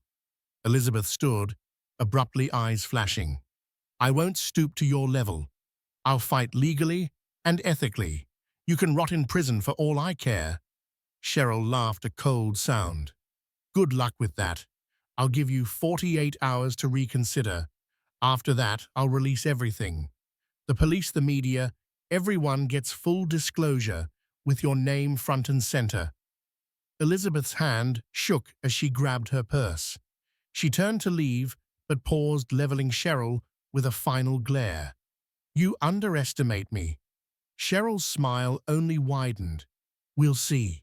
A: Elizabeth stood, abruptly eyes flashing. I won't stoop to your level. I'll fight legally and ethically. You can rot in prison for all I care. Cheryl laughed a cold sound. Good luck with that. I'll give you 48 hours to reconsider. After that, I'll release everything. The police, the media, everyone gets full disclosure with your name front and center. Elizabeth's hand shook as she grabbed her purse. She turned to leave, but paused, leveling Cheryl with a final glare. You underestimate me. Cheryl's smile only widened. We'll see.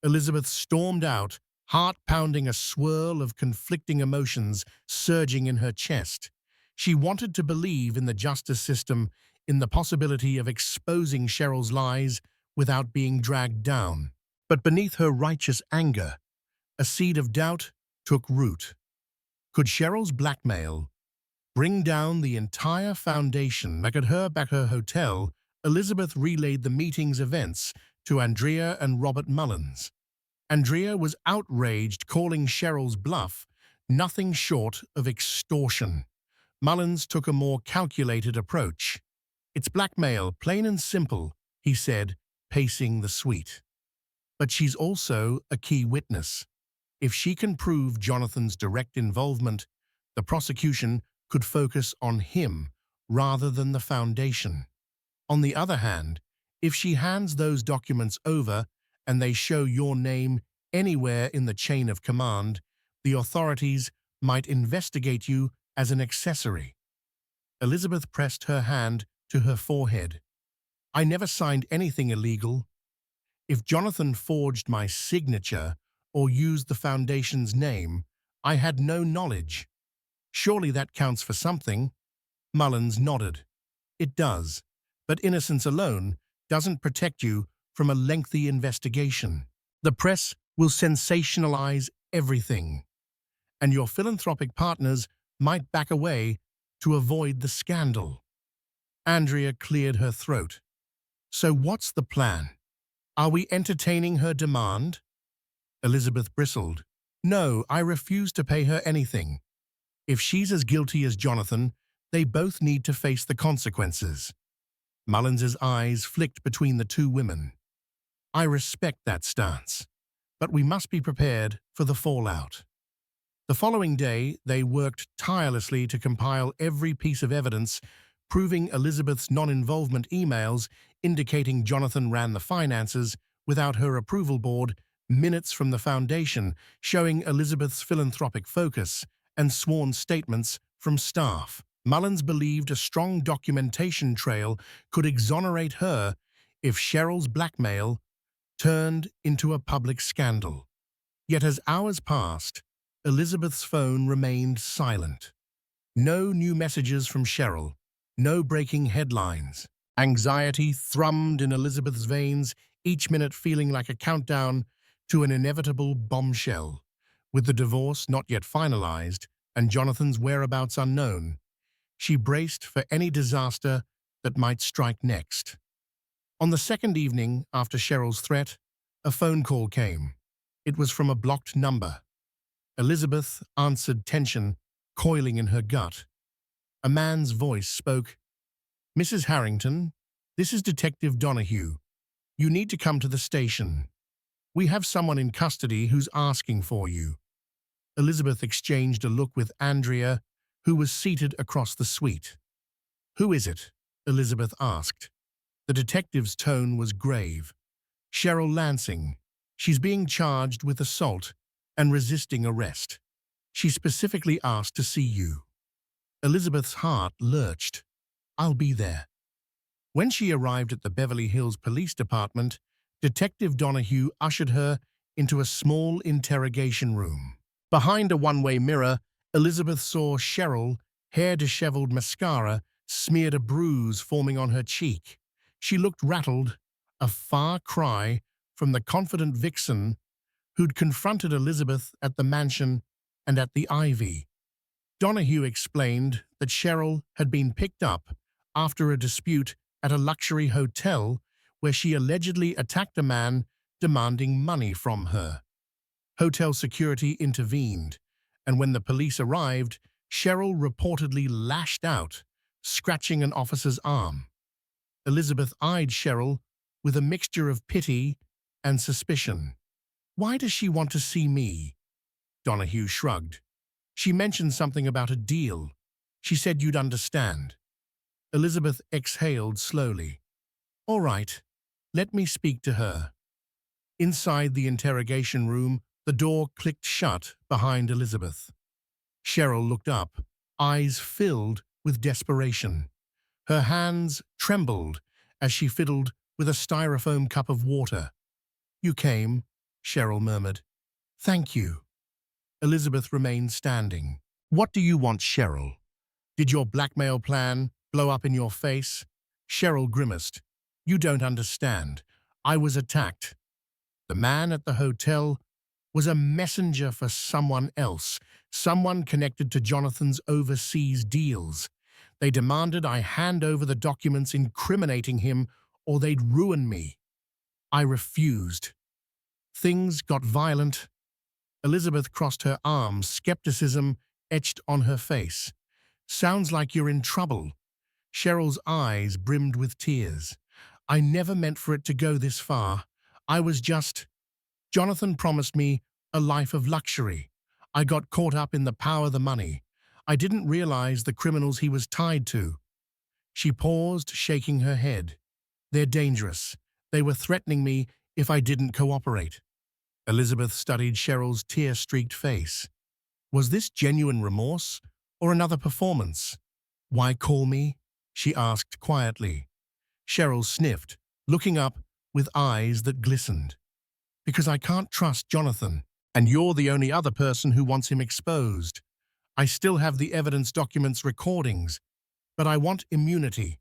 A: Elizabeth stormed out, heart pounding, a swirl of conflicting emotions surging in her chest. She wanted to believe in the justice system, in the possibility of exposing Cheryl's lies without being dragged down. But beneath her righteous anger, a seed of doubt took root. Could Cheryl's blackmail bring down the entire foundation? Back at her hotel, Elizabeth relayed the meeting's events to Andrea and Robert Mullins. Andrea was outraged, calling Cheryl's bluff nothing short of extortion. Mullins took a more calculated approach. It's blackmail, plain and simple, he said, pacing the suite. But she's also a key witness. If she can prove Jonathan's direct involvement, the prosecution could focus on him rather than the foundation. On the other hand, if she hands those documents over and they show your name anywhere in the chain of command, the authorities might investigate you as an accessory. Elizabeth pressed her hand to her forehead. I never signed anything illegal. If Jonathan forged my signature or used the foundation's name, I had no knowledge. Surely that counts for something. Mullins nodded. It does, but innocence alone doesn't protect you from a lengthy investigation. The press will sensationalize everything, and your philanthropic partners might back away to avoid the scandal. Andrea cleared her throat. So what's the plan? Are we entertaining her demand? Elizabeth bristled. No, I refuse to pay her anything. If she's as guilty as Jonathan, they both need to face the consequences. Mullins's eyes flicked between the two women. I respect that stance, but we must be prepared for the fallout. The following day, they worked tirelessly to compile every piece of evidence proving Elizabeth's non-involvement emails indicating Jonathan ran the finances without her approval board, minutes from the foundation showing Elizabeth's philanthropic focus, and sworn statements from staff. Mullins believed a strong documentation trail could exonerate her if Cheryl's blackmail turned into a public scandal. Yet as hours passed, Elizabeth's phone remained silent. No new messages from Cheryl, no breaking headlines. Anxiety thrummed in Elizabeth's veins, each minute feeling like a countdown to an inevitable bombshell. With the divorce not yet finalized and Jonathan's whereabouts unknown, she braced for any disaster that might strike next. On the second evening after Cheryl's threat, a phone call came. It was from a blocked number. Elizabeth answered, tension coiling in her gut. A man's voice spoke. Mrs. Harrington, this is Detective Donahue. You need to come to the station. We have someone in custody who's asking for you. Elizabeth exchanged a look with Andrea, who was seated across the suite. Who is it? Elizabeth asked. The detective's tone was grave. Cheryl Lansing. She's being charged with assault and resisting arrest. She specifically asked to see you. Elizabeth's heart lurched. I'll be there. When she arrived at the Beverly Hills Police Department, Detective Donahue ushered her into a small interrogation room. Behind a one-way mirror, Elizabeth saw Cheryl, hair disheveled, mascara smeared, a bruise forming on her cheek. She looked rattled, a far cry from the confident vixen who'd confronted Elizabeth at the mansion and at the Ivy. Donahue explained that Cheryl had been picked up after a dispute at a luxury hotel where she allegedly attacked a man demanding money from her. Hotel security intervened, and when the police arrived, Cheryl reportedly lashed out, scratching an officer's arm. Elizabeth eyed Cheryl with a mixture of pity and suspicion. Why does she want to see me? Donahue shrugged. She mentioned something about a deal. She said you'd understand. Elizabeth exhaled slowly. All right, let me speak to her. Inside the interrogation room, the door clicked shut behind Elizabeth. Cheryl looked up, eyes filled with desperation. Her hands trembled as she fiddled with a styrofoam cup of water. You came, Cheryl murmured. Thank you. Elizabeth remained standing. What do you want, Cheryl? Did your blackmail plan blow up in your face? Cheryl grimaced. You don't understand. I was attacked. The man at the hotel was a messenger for someone else, someone connected to Jonathan's overseas deals. They demanded I hand over the documents incriminating him or they'd ruin me. I refused. Things got violent. Elizabeth crossed her arms, skepticism etched on her face. Sounds like you're in trouble. Cheryl's eyes brimmed with tears. I never meant for it to go this far. I was just... Jonathan promised me a life of luxury. I got caught up in the power of the money. I didn't realize the criminals he was tied to. She paused, shaking her head. They're dangerous. They were threatening me if I didn't cooperate. Elizabeth studied Cheryl's tear-streaked face. Was this genuine remorse or another performance? Why call me? She asked quietly. Cheryl sniffed, looking up with eyes that glistened. Because I can't trust Jonathan. And you're the only other person who wants him exposed. I still have the evidence documents recordings, but I want immunity.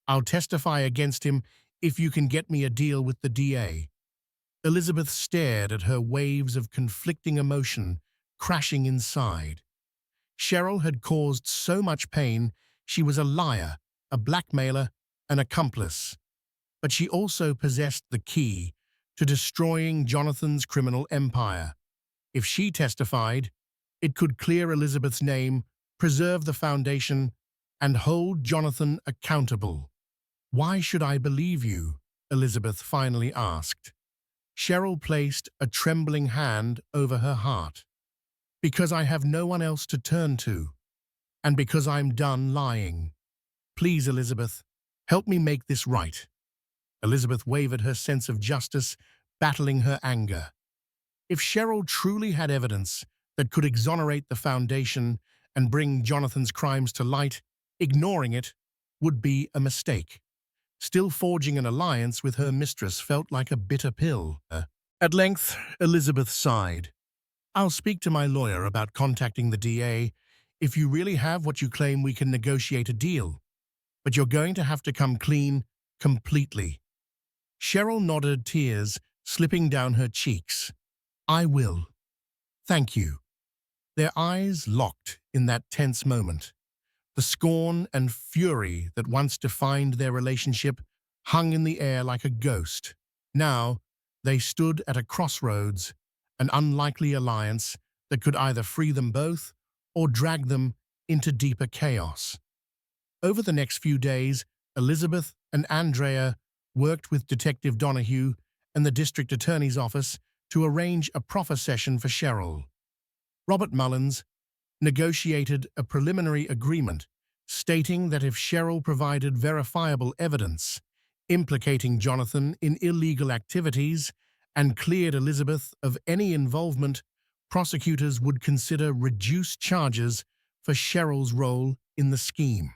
A: I'll testify against him if you can get me a deal with the DA. Elizabeth stared at her waves of conflicting emotion crashing inside. Cheryl had caused so much pain, she was a liar, a blackmailer, an accomplice. But she also possessed the key to destroying Jonathan's criminal empire. If she testified, it could clear Elizabeth's name, preserve the foundation, and hold Jonathan accountable. "Why should I believe you?" Elizabeth finally asked. Cheryl placed a trembling hand over her heart. "Because I have no one else to turn to, and because I'm done lying. Please, Elizabeth, help me make this right." Elizabeth wavered, her sense of justice battling her anger. If Cheryl truly had evidence that could exonerate the foundation and bring Jonathan's crimes to light, ignoring it would be a mistake. Still forging an alliance with her mistress felt like a bitter pill. At length, Elizabeth sighed. "I'll speak to my lawyer about contacting the DA. If you really have what you claim, we can negotiate a deal. But you're going to have to come clean, completely." Cheryl nodded, tears slipping down her cheeks. "I will. Thank you." Their eyes locked in that tense moment. The scorn and fury that once defined their relationship hung in the air like a ghost. Now, they stood at a crossroads, an unlikely alliance that could either free them both or drag them into deeper chaos. Over the next few days, Elizabeth and Andrea worked with Detective Donahue and the district attorney's office to arrange a proffer session for Cheryl. Robert Mullins negotiated a preliminary agreement stating that if Cheryl provided verifiable evidence implicating Jonathan in illegal activities and cleared Elizabeth of any involvement, prosecutors would consider reduced charges for Cheryl's role in the scheme.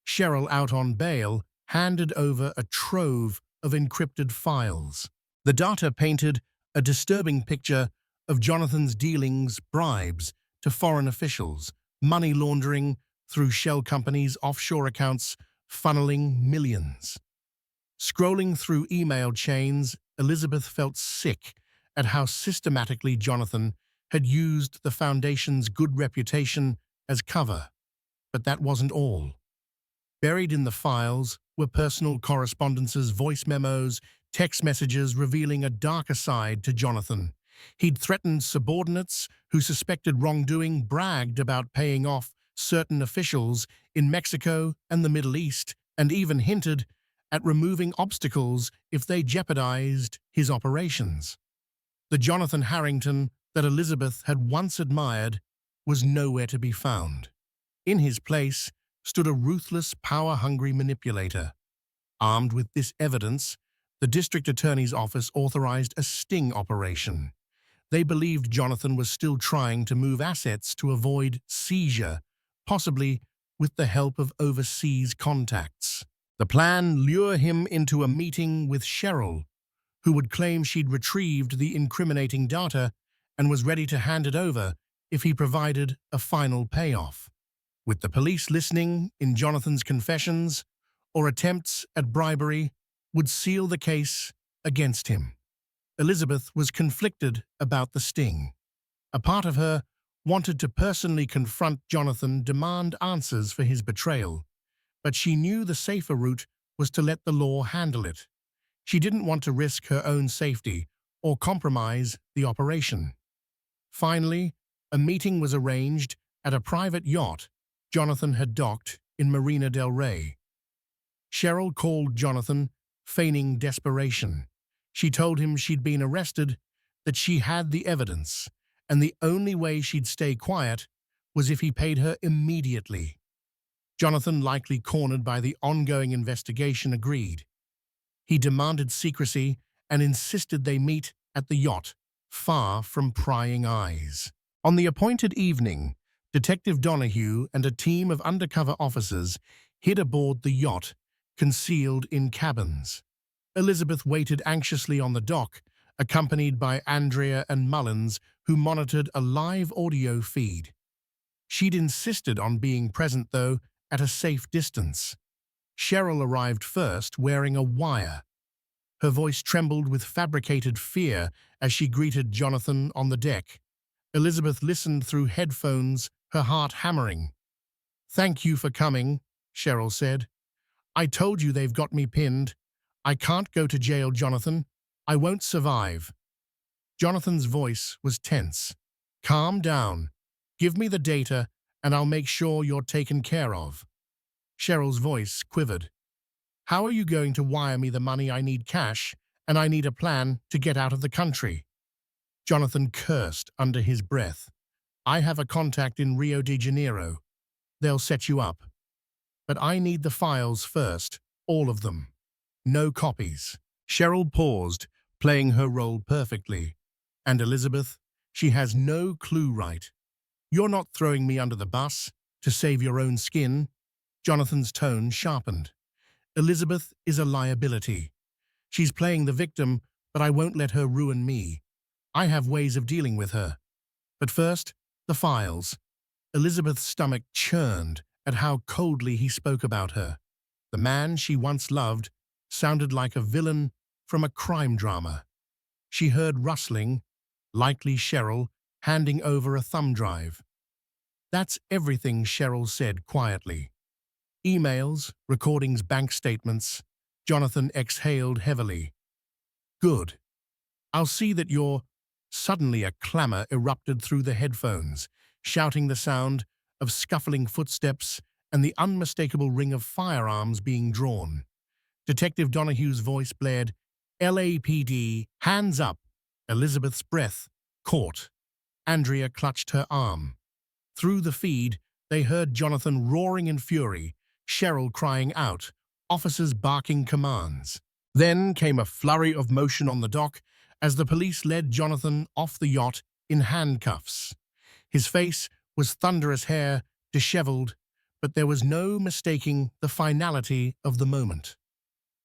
A: Cheryl, out on bail, handed over a trove of encrypted files. The data painted a disturbing picture of Jonathan's dealings, bribes to foreign officials, money laundering through shell companies, offshore accounts, funneling millions. Scrolling through email chains, Elizabeth felt sick at how systematically Jonathan had used the Foundation's good reputation as cover. But that wasn't all. Buried in the files were personal correspondences, voice memos, text messages revealing a darker side to Jonathan. He'd threatened subordinates who suspected wrongdoing, bragged about paying off certain officials in Mexico and the Middle East, and even hinted at removing obstacles if they jeopardized his operations. The Jonathan Harrington that Elizabeth had once admired was nowhere to be found. In his place stood a ruthless, power-hungry manipulator. Armed with this evidence, the district attorney's office authorized a sting operation. They believed Jonathan was still trying to move assets to avoid seizure, possibly with the help of overseas contacts. The plan lured him into a meeting with Cheryl, who would claim she'd retrieved the incriminating data and was ready to hand it over if he provided a final payoff. With the police listening in, Jonathan's confessions or attempts at bribery would seal the case against him. Elizabeth was conflicted about the sting. A part of her wanted to personally confront Jonathan, demand answers for his betrayal, but she knew the safer route was to let the law handle it. She didn't want to risk her own safety or compromise the operation. Finally, a meeting was arranged at a private yacht Jonathan had docked in Marina del Rey. Cheryl called Jonathan, feigning desperation. She told him she'd been arrested, that she had the evidence, and the only way she'd stay quiet was if he paid her immediately. Jonathan, likely cornered by the ongoing investigation, agreed. He demanded secrecy and insisted they meet at the yacht, far from prying eyes. On the appointed evening, Detective Donahue and a team of undercover officers hid aboard the yacht, concealed in cabins. Elizabeth waited anxiously on the dock, accompanied by Andrea and Mullins, who monitored a live audio feed. She'd insisted on being present, though, at a safe distance. Cheryl arrived first, wearing a wire. Her voice trembled with fabricated fear as she greeted Jonathan on the deck. Elizabeth listened through headphones, her heart hammering. "Thank you for coming," Cheryl said. "I told you they've got me pinned. I can't go to jail, Jonathan. I won't survive." Jonathan's voice was tense. "Calm down. Give me the data, and I'll make sure you're taken care of." Cheryl's voice quivered. "How are you going to wire me the money? I need cash, and I need a plan to get out of the country." Jonathan cursed under his breath. "I have a contact in Rio de Janeiro. They'll set you up. But I need the files first, all of them. No copies." Cheryl paused, playing her role perfectly. "And Elizabeth, she has no clue, right? You're not throwing me under the bus to save your own skin." Jonathan's tone sharpened. "Elizabeth is a liability. She's playing the victim, but I won't let her ruin me. I have ways of dealing with her. But first, the files." Elizabeth's stomach churned at how coldly he spoke about her. The man she once loved sounded like a villain from a crime drama. She heard rustling, likely Cheryl handing over a thumb drive. "That's everything," Cheryl said quietly. "Emails, recordings, bank statements." Jonathan exhaled heavily. "Good. I'll see that you're—" Suddenly a clamor erupted through the headphones, shouting the sound of scuffling footsteps and the unmistakable ring of firearms being drawn. Detective Donahue's voice blared, "LAPD, hands up!" Elizabeth's breath caught. Andrea clutched her arm. Through the feed, they heard Jonathan roaring in fury, Cheryl crying out, officers barking commands. Then came a flurry of motion on the dock as the police led Jonathan off the yacht in handcuffs. His face was thunderous hair, disheveled, but there was no mistaking the finality of the moment.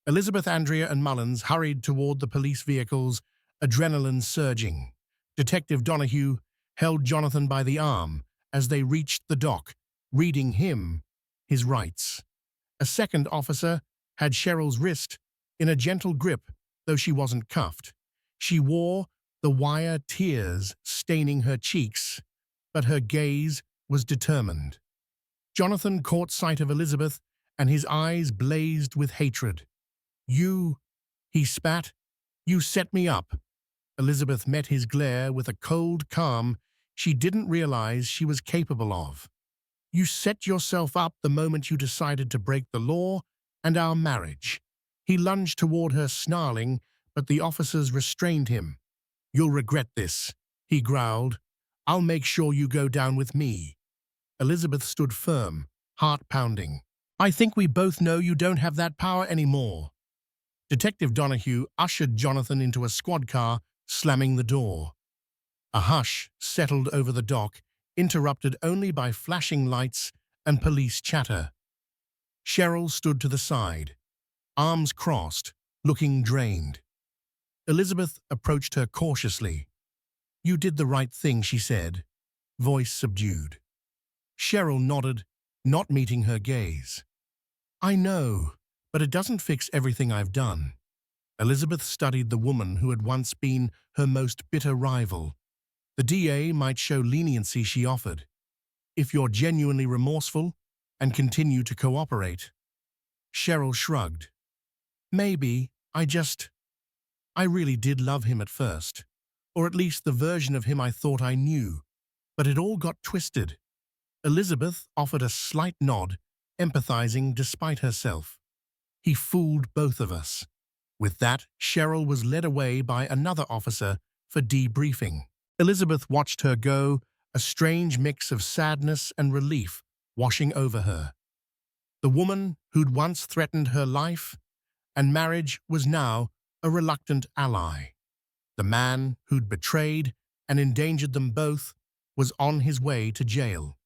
A: Elizabeth, Andrea, and Mullins hurried toward the police vehicles, adrenaline surging. Detective Donahue held Jonathan by the arm as they reached the dock, reading him his rights. A second officer had Cheryl's wrist in a gentle grip, though she wasn't cuffed. She wore the wire, tears staining her cheeks, but her gaze was determined. Jonathan caught sight of Elizabeth, and his eyes blazed with hatred. "You," he spat, "you set me up." Elizabeth met his glare with a cold calm she didn't realize she was capable of. "You set yourself up the moment you decided to break the law and our marriage." He lunged toward her, snarling, but the officers restrained him. "You'll regret this," he growled. "I'll make sure you go down with me." Elizabeth stood firm, heart pounding. "I think we both know you don't have that power anymore." Detective Donahue ushered Jonathan into a squad car, slamming the door. A hush settled over the dock, interrupted only by flashing lights and police chatter. Cheryl stood to the side, arms crossed, looking drained. Elizabeth approached her cautiously. "You did the right thing," she said, voice subdued. Cheryl nodded, not meeting her gaze. "I know, but it doesn't fix everything I've done." Elizabeth studied the woman who had once been her most bitter rival. The DA might show leniency, she offered, if you're genuinely remorseful and continue to cooperate. Cheryl shrugged. "Maybe, I really did love him at first, or at least the version of him I thought I knew, but it all got twisted." Elizabeth offered a slight nod, empathizing despite herself. "He fooled both of us." With that, Cheryl was led away by another officer for debriefing. Elizabeth watched her go, a strange mix of sadness and relief washing over her. The woman who'd once threatened her life and marriage was now a reluctant ally. The man who'd betrayed and endangered them both was on his way to jail.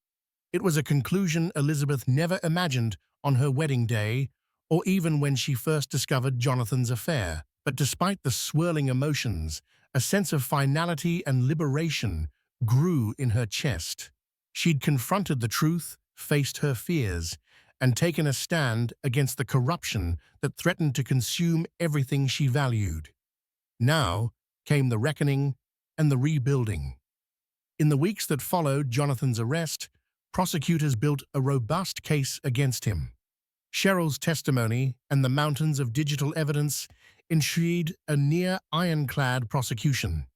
A: It was a conclusion Elizabeth never imagined on her wedding day, or even when she first discovered Jonathan's affair. But despite the swirling emotions, A sense of finality and liberation grew in her chest. She'd confronted the truth, faced her fears, and taken a stand against the corruption that threatened to consume everything she valued. Now came the reckoning and the rebuilding. In the weeks that followed Jonathan's arrest, prosecutors built a robust case against him. Cheryl's testimony and the mountains of digital evidence ensured a near-ironclad prosecution.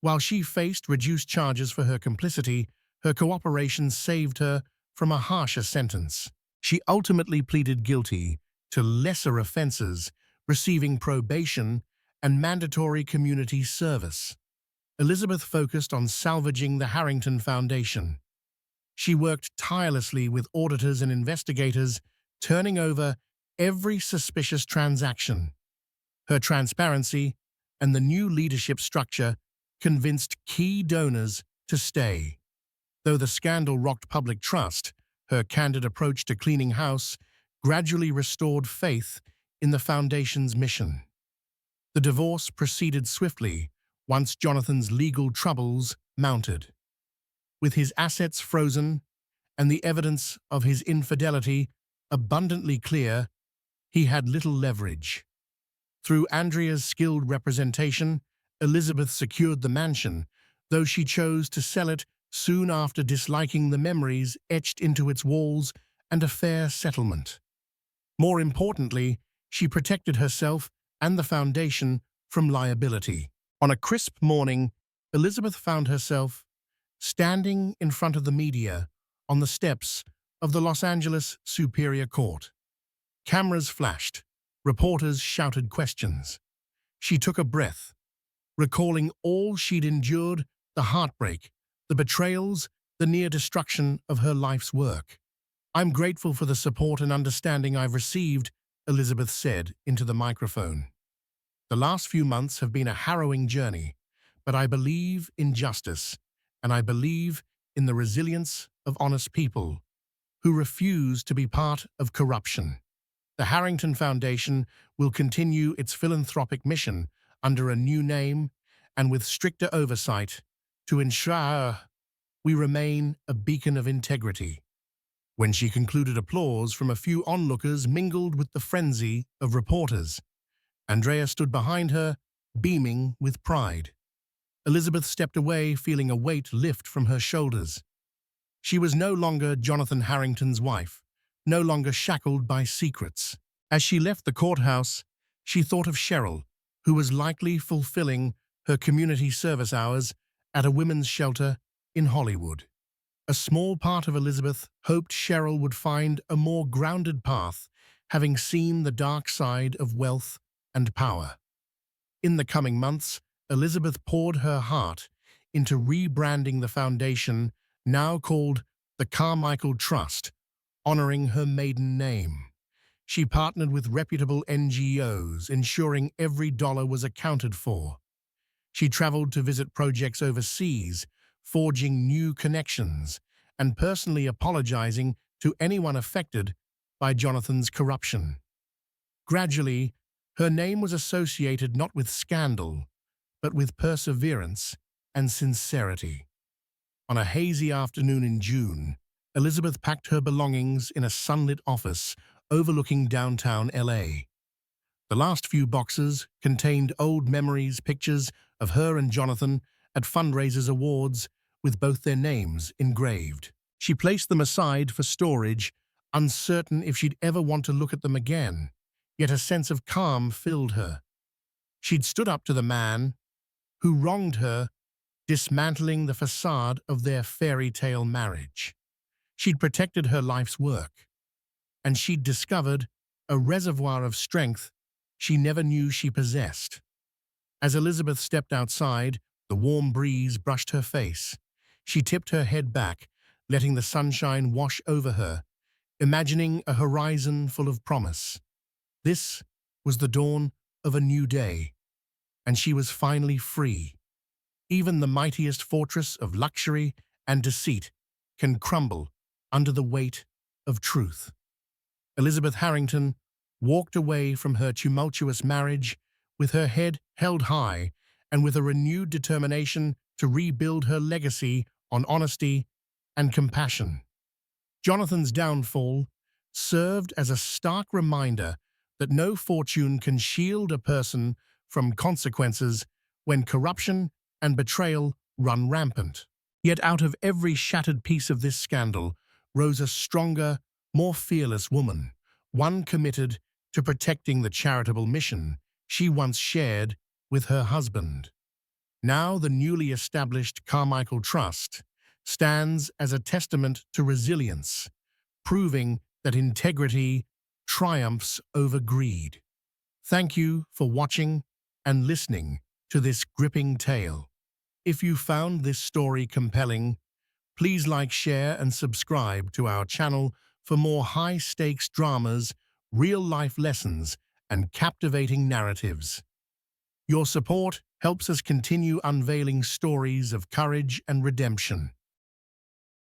A: While she faced reduced charges for her complicity, her cooperation saved her from a harsher sentence. She ultimately pleaded guilty to lesser offenses, receiving probation and mandatory community service. Elizabeth focused on salvaging the Harrington Foundation. She worked tirelessly with auditors and investigators, turning over every suspicious transaction. Her transparency and the new leadership structure convinced key donors to stay. Though the scandal rocked public trust, her candid approach to cleaning house gradually restored faith in the Foundation's mission. The divorce proceeded swiftly once Jonathan's legal troubles mounted. With his assets frozen and the evidence of his infidelity abundantly clear, he had little leverage. Through Andrea's skilled representation, Elizabeth secured the mansion, though she chose to sell it soon after disliking the memories etched into its walls and a fair settlement. More importantly, she protected herself and the Foundation from liability. On a crisp morning, Elizabeth found herself standing in front of the media on the steps of the Los Angeles Superior Court. Cameras flashed, reporters shouted questions. She took a breath, recalling all she'd endured, the heartbreak, the betrayals, the near destruction of her life's work. "I'm grateful for the support and understanding I've received," Elizabeth said into the microphone. "The last few months have been a harrowing journey, but I believe in justice, and I believe in the resilience of honest people who refuse to be part of corruption. The Harrington Foundation will continue its philanthropic mission under a new name and with stricter oversight to ensure we remain a beacon of integrity." When she concluded, applause from a few onlookers mingled with the frenzy of reporters. Andrea stood behind her, beaming with pride. Elizabeth stepped away, feeling a weight lift from her shoulders. She was no longer Jonathan Harrington's wife, no longer shackled by secrets. As she left the courthouse, she thought of Cheryl, who was likely fulfilling her community service hours at a women's shelter in Hollywood. A small part of Elizabeth hoped Cheryl would find a more grounded path, having seen the dark side of wealth and power. In the coming months, Elizabeth poured her heart into rebranding the foundation, now called the Carmichael Trust, honoring her maiden name. She partnered with reputable NGOs, ensuring every dollar was accounted for. She traveled to visit projects overseas, forging new connections, and personally apologizing to anyone affected by Jonathan's corruption. Gradually, her name was associated not with scandal, but with perseverance and sincerity. On a hazy afternoon in June, Elizabeth packed her belongings in a sunlit office overlooking downtown LA. The last few boxes contained old memories, pictures of her and Jonathan at fundraisers awards with both their names engraved. She placed them aside for storage, uncertain if she'd ever want to look at them again, yet a sense of calm filled her. She'd stood up to the man who wronged her, dismantling the facade of their fairy tale marriage. She'd protected her life's work, and she'd discovered a reservoir of strength she never knew she possessed. As Elizabeth stepped outside, the warm breeze brushed her face. She tipped her head back, letting the sunshine wash over her, imagining a horizon full of promise. This was the dawn of a new day, and she was finally free. Even the mightiest fortress of luxury and deceit can crumble under the weight of truth. Elizabeth Harrington walked away from her tumultuous marriage with her head held high and with a renewed determination to rebuild her legacy on honesty and compassion. Jonathan's downfall served as a stark reminder that no fortune can shield a person from consequences when corruption and betrayal run rampant. Yet out of every shattered piece of this scandal rose a stronger, more fearless woman, one committed to protecting the charitable mission she once shared with her husband. Now the newly established Carmichael Trust stands as a testament to resilience, proving that integrity triumphs over greed. Thank you for watching and listening to this gripping tale. If you found this story compelling, please like, share, and subscribe to our channel for more high-stakes dramas, real-life lessons, and captivating narratives. Your support helps us continue unveiling stories of courage and redemption.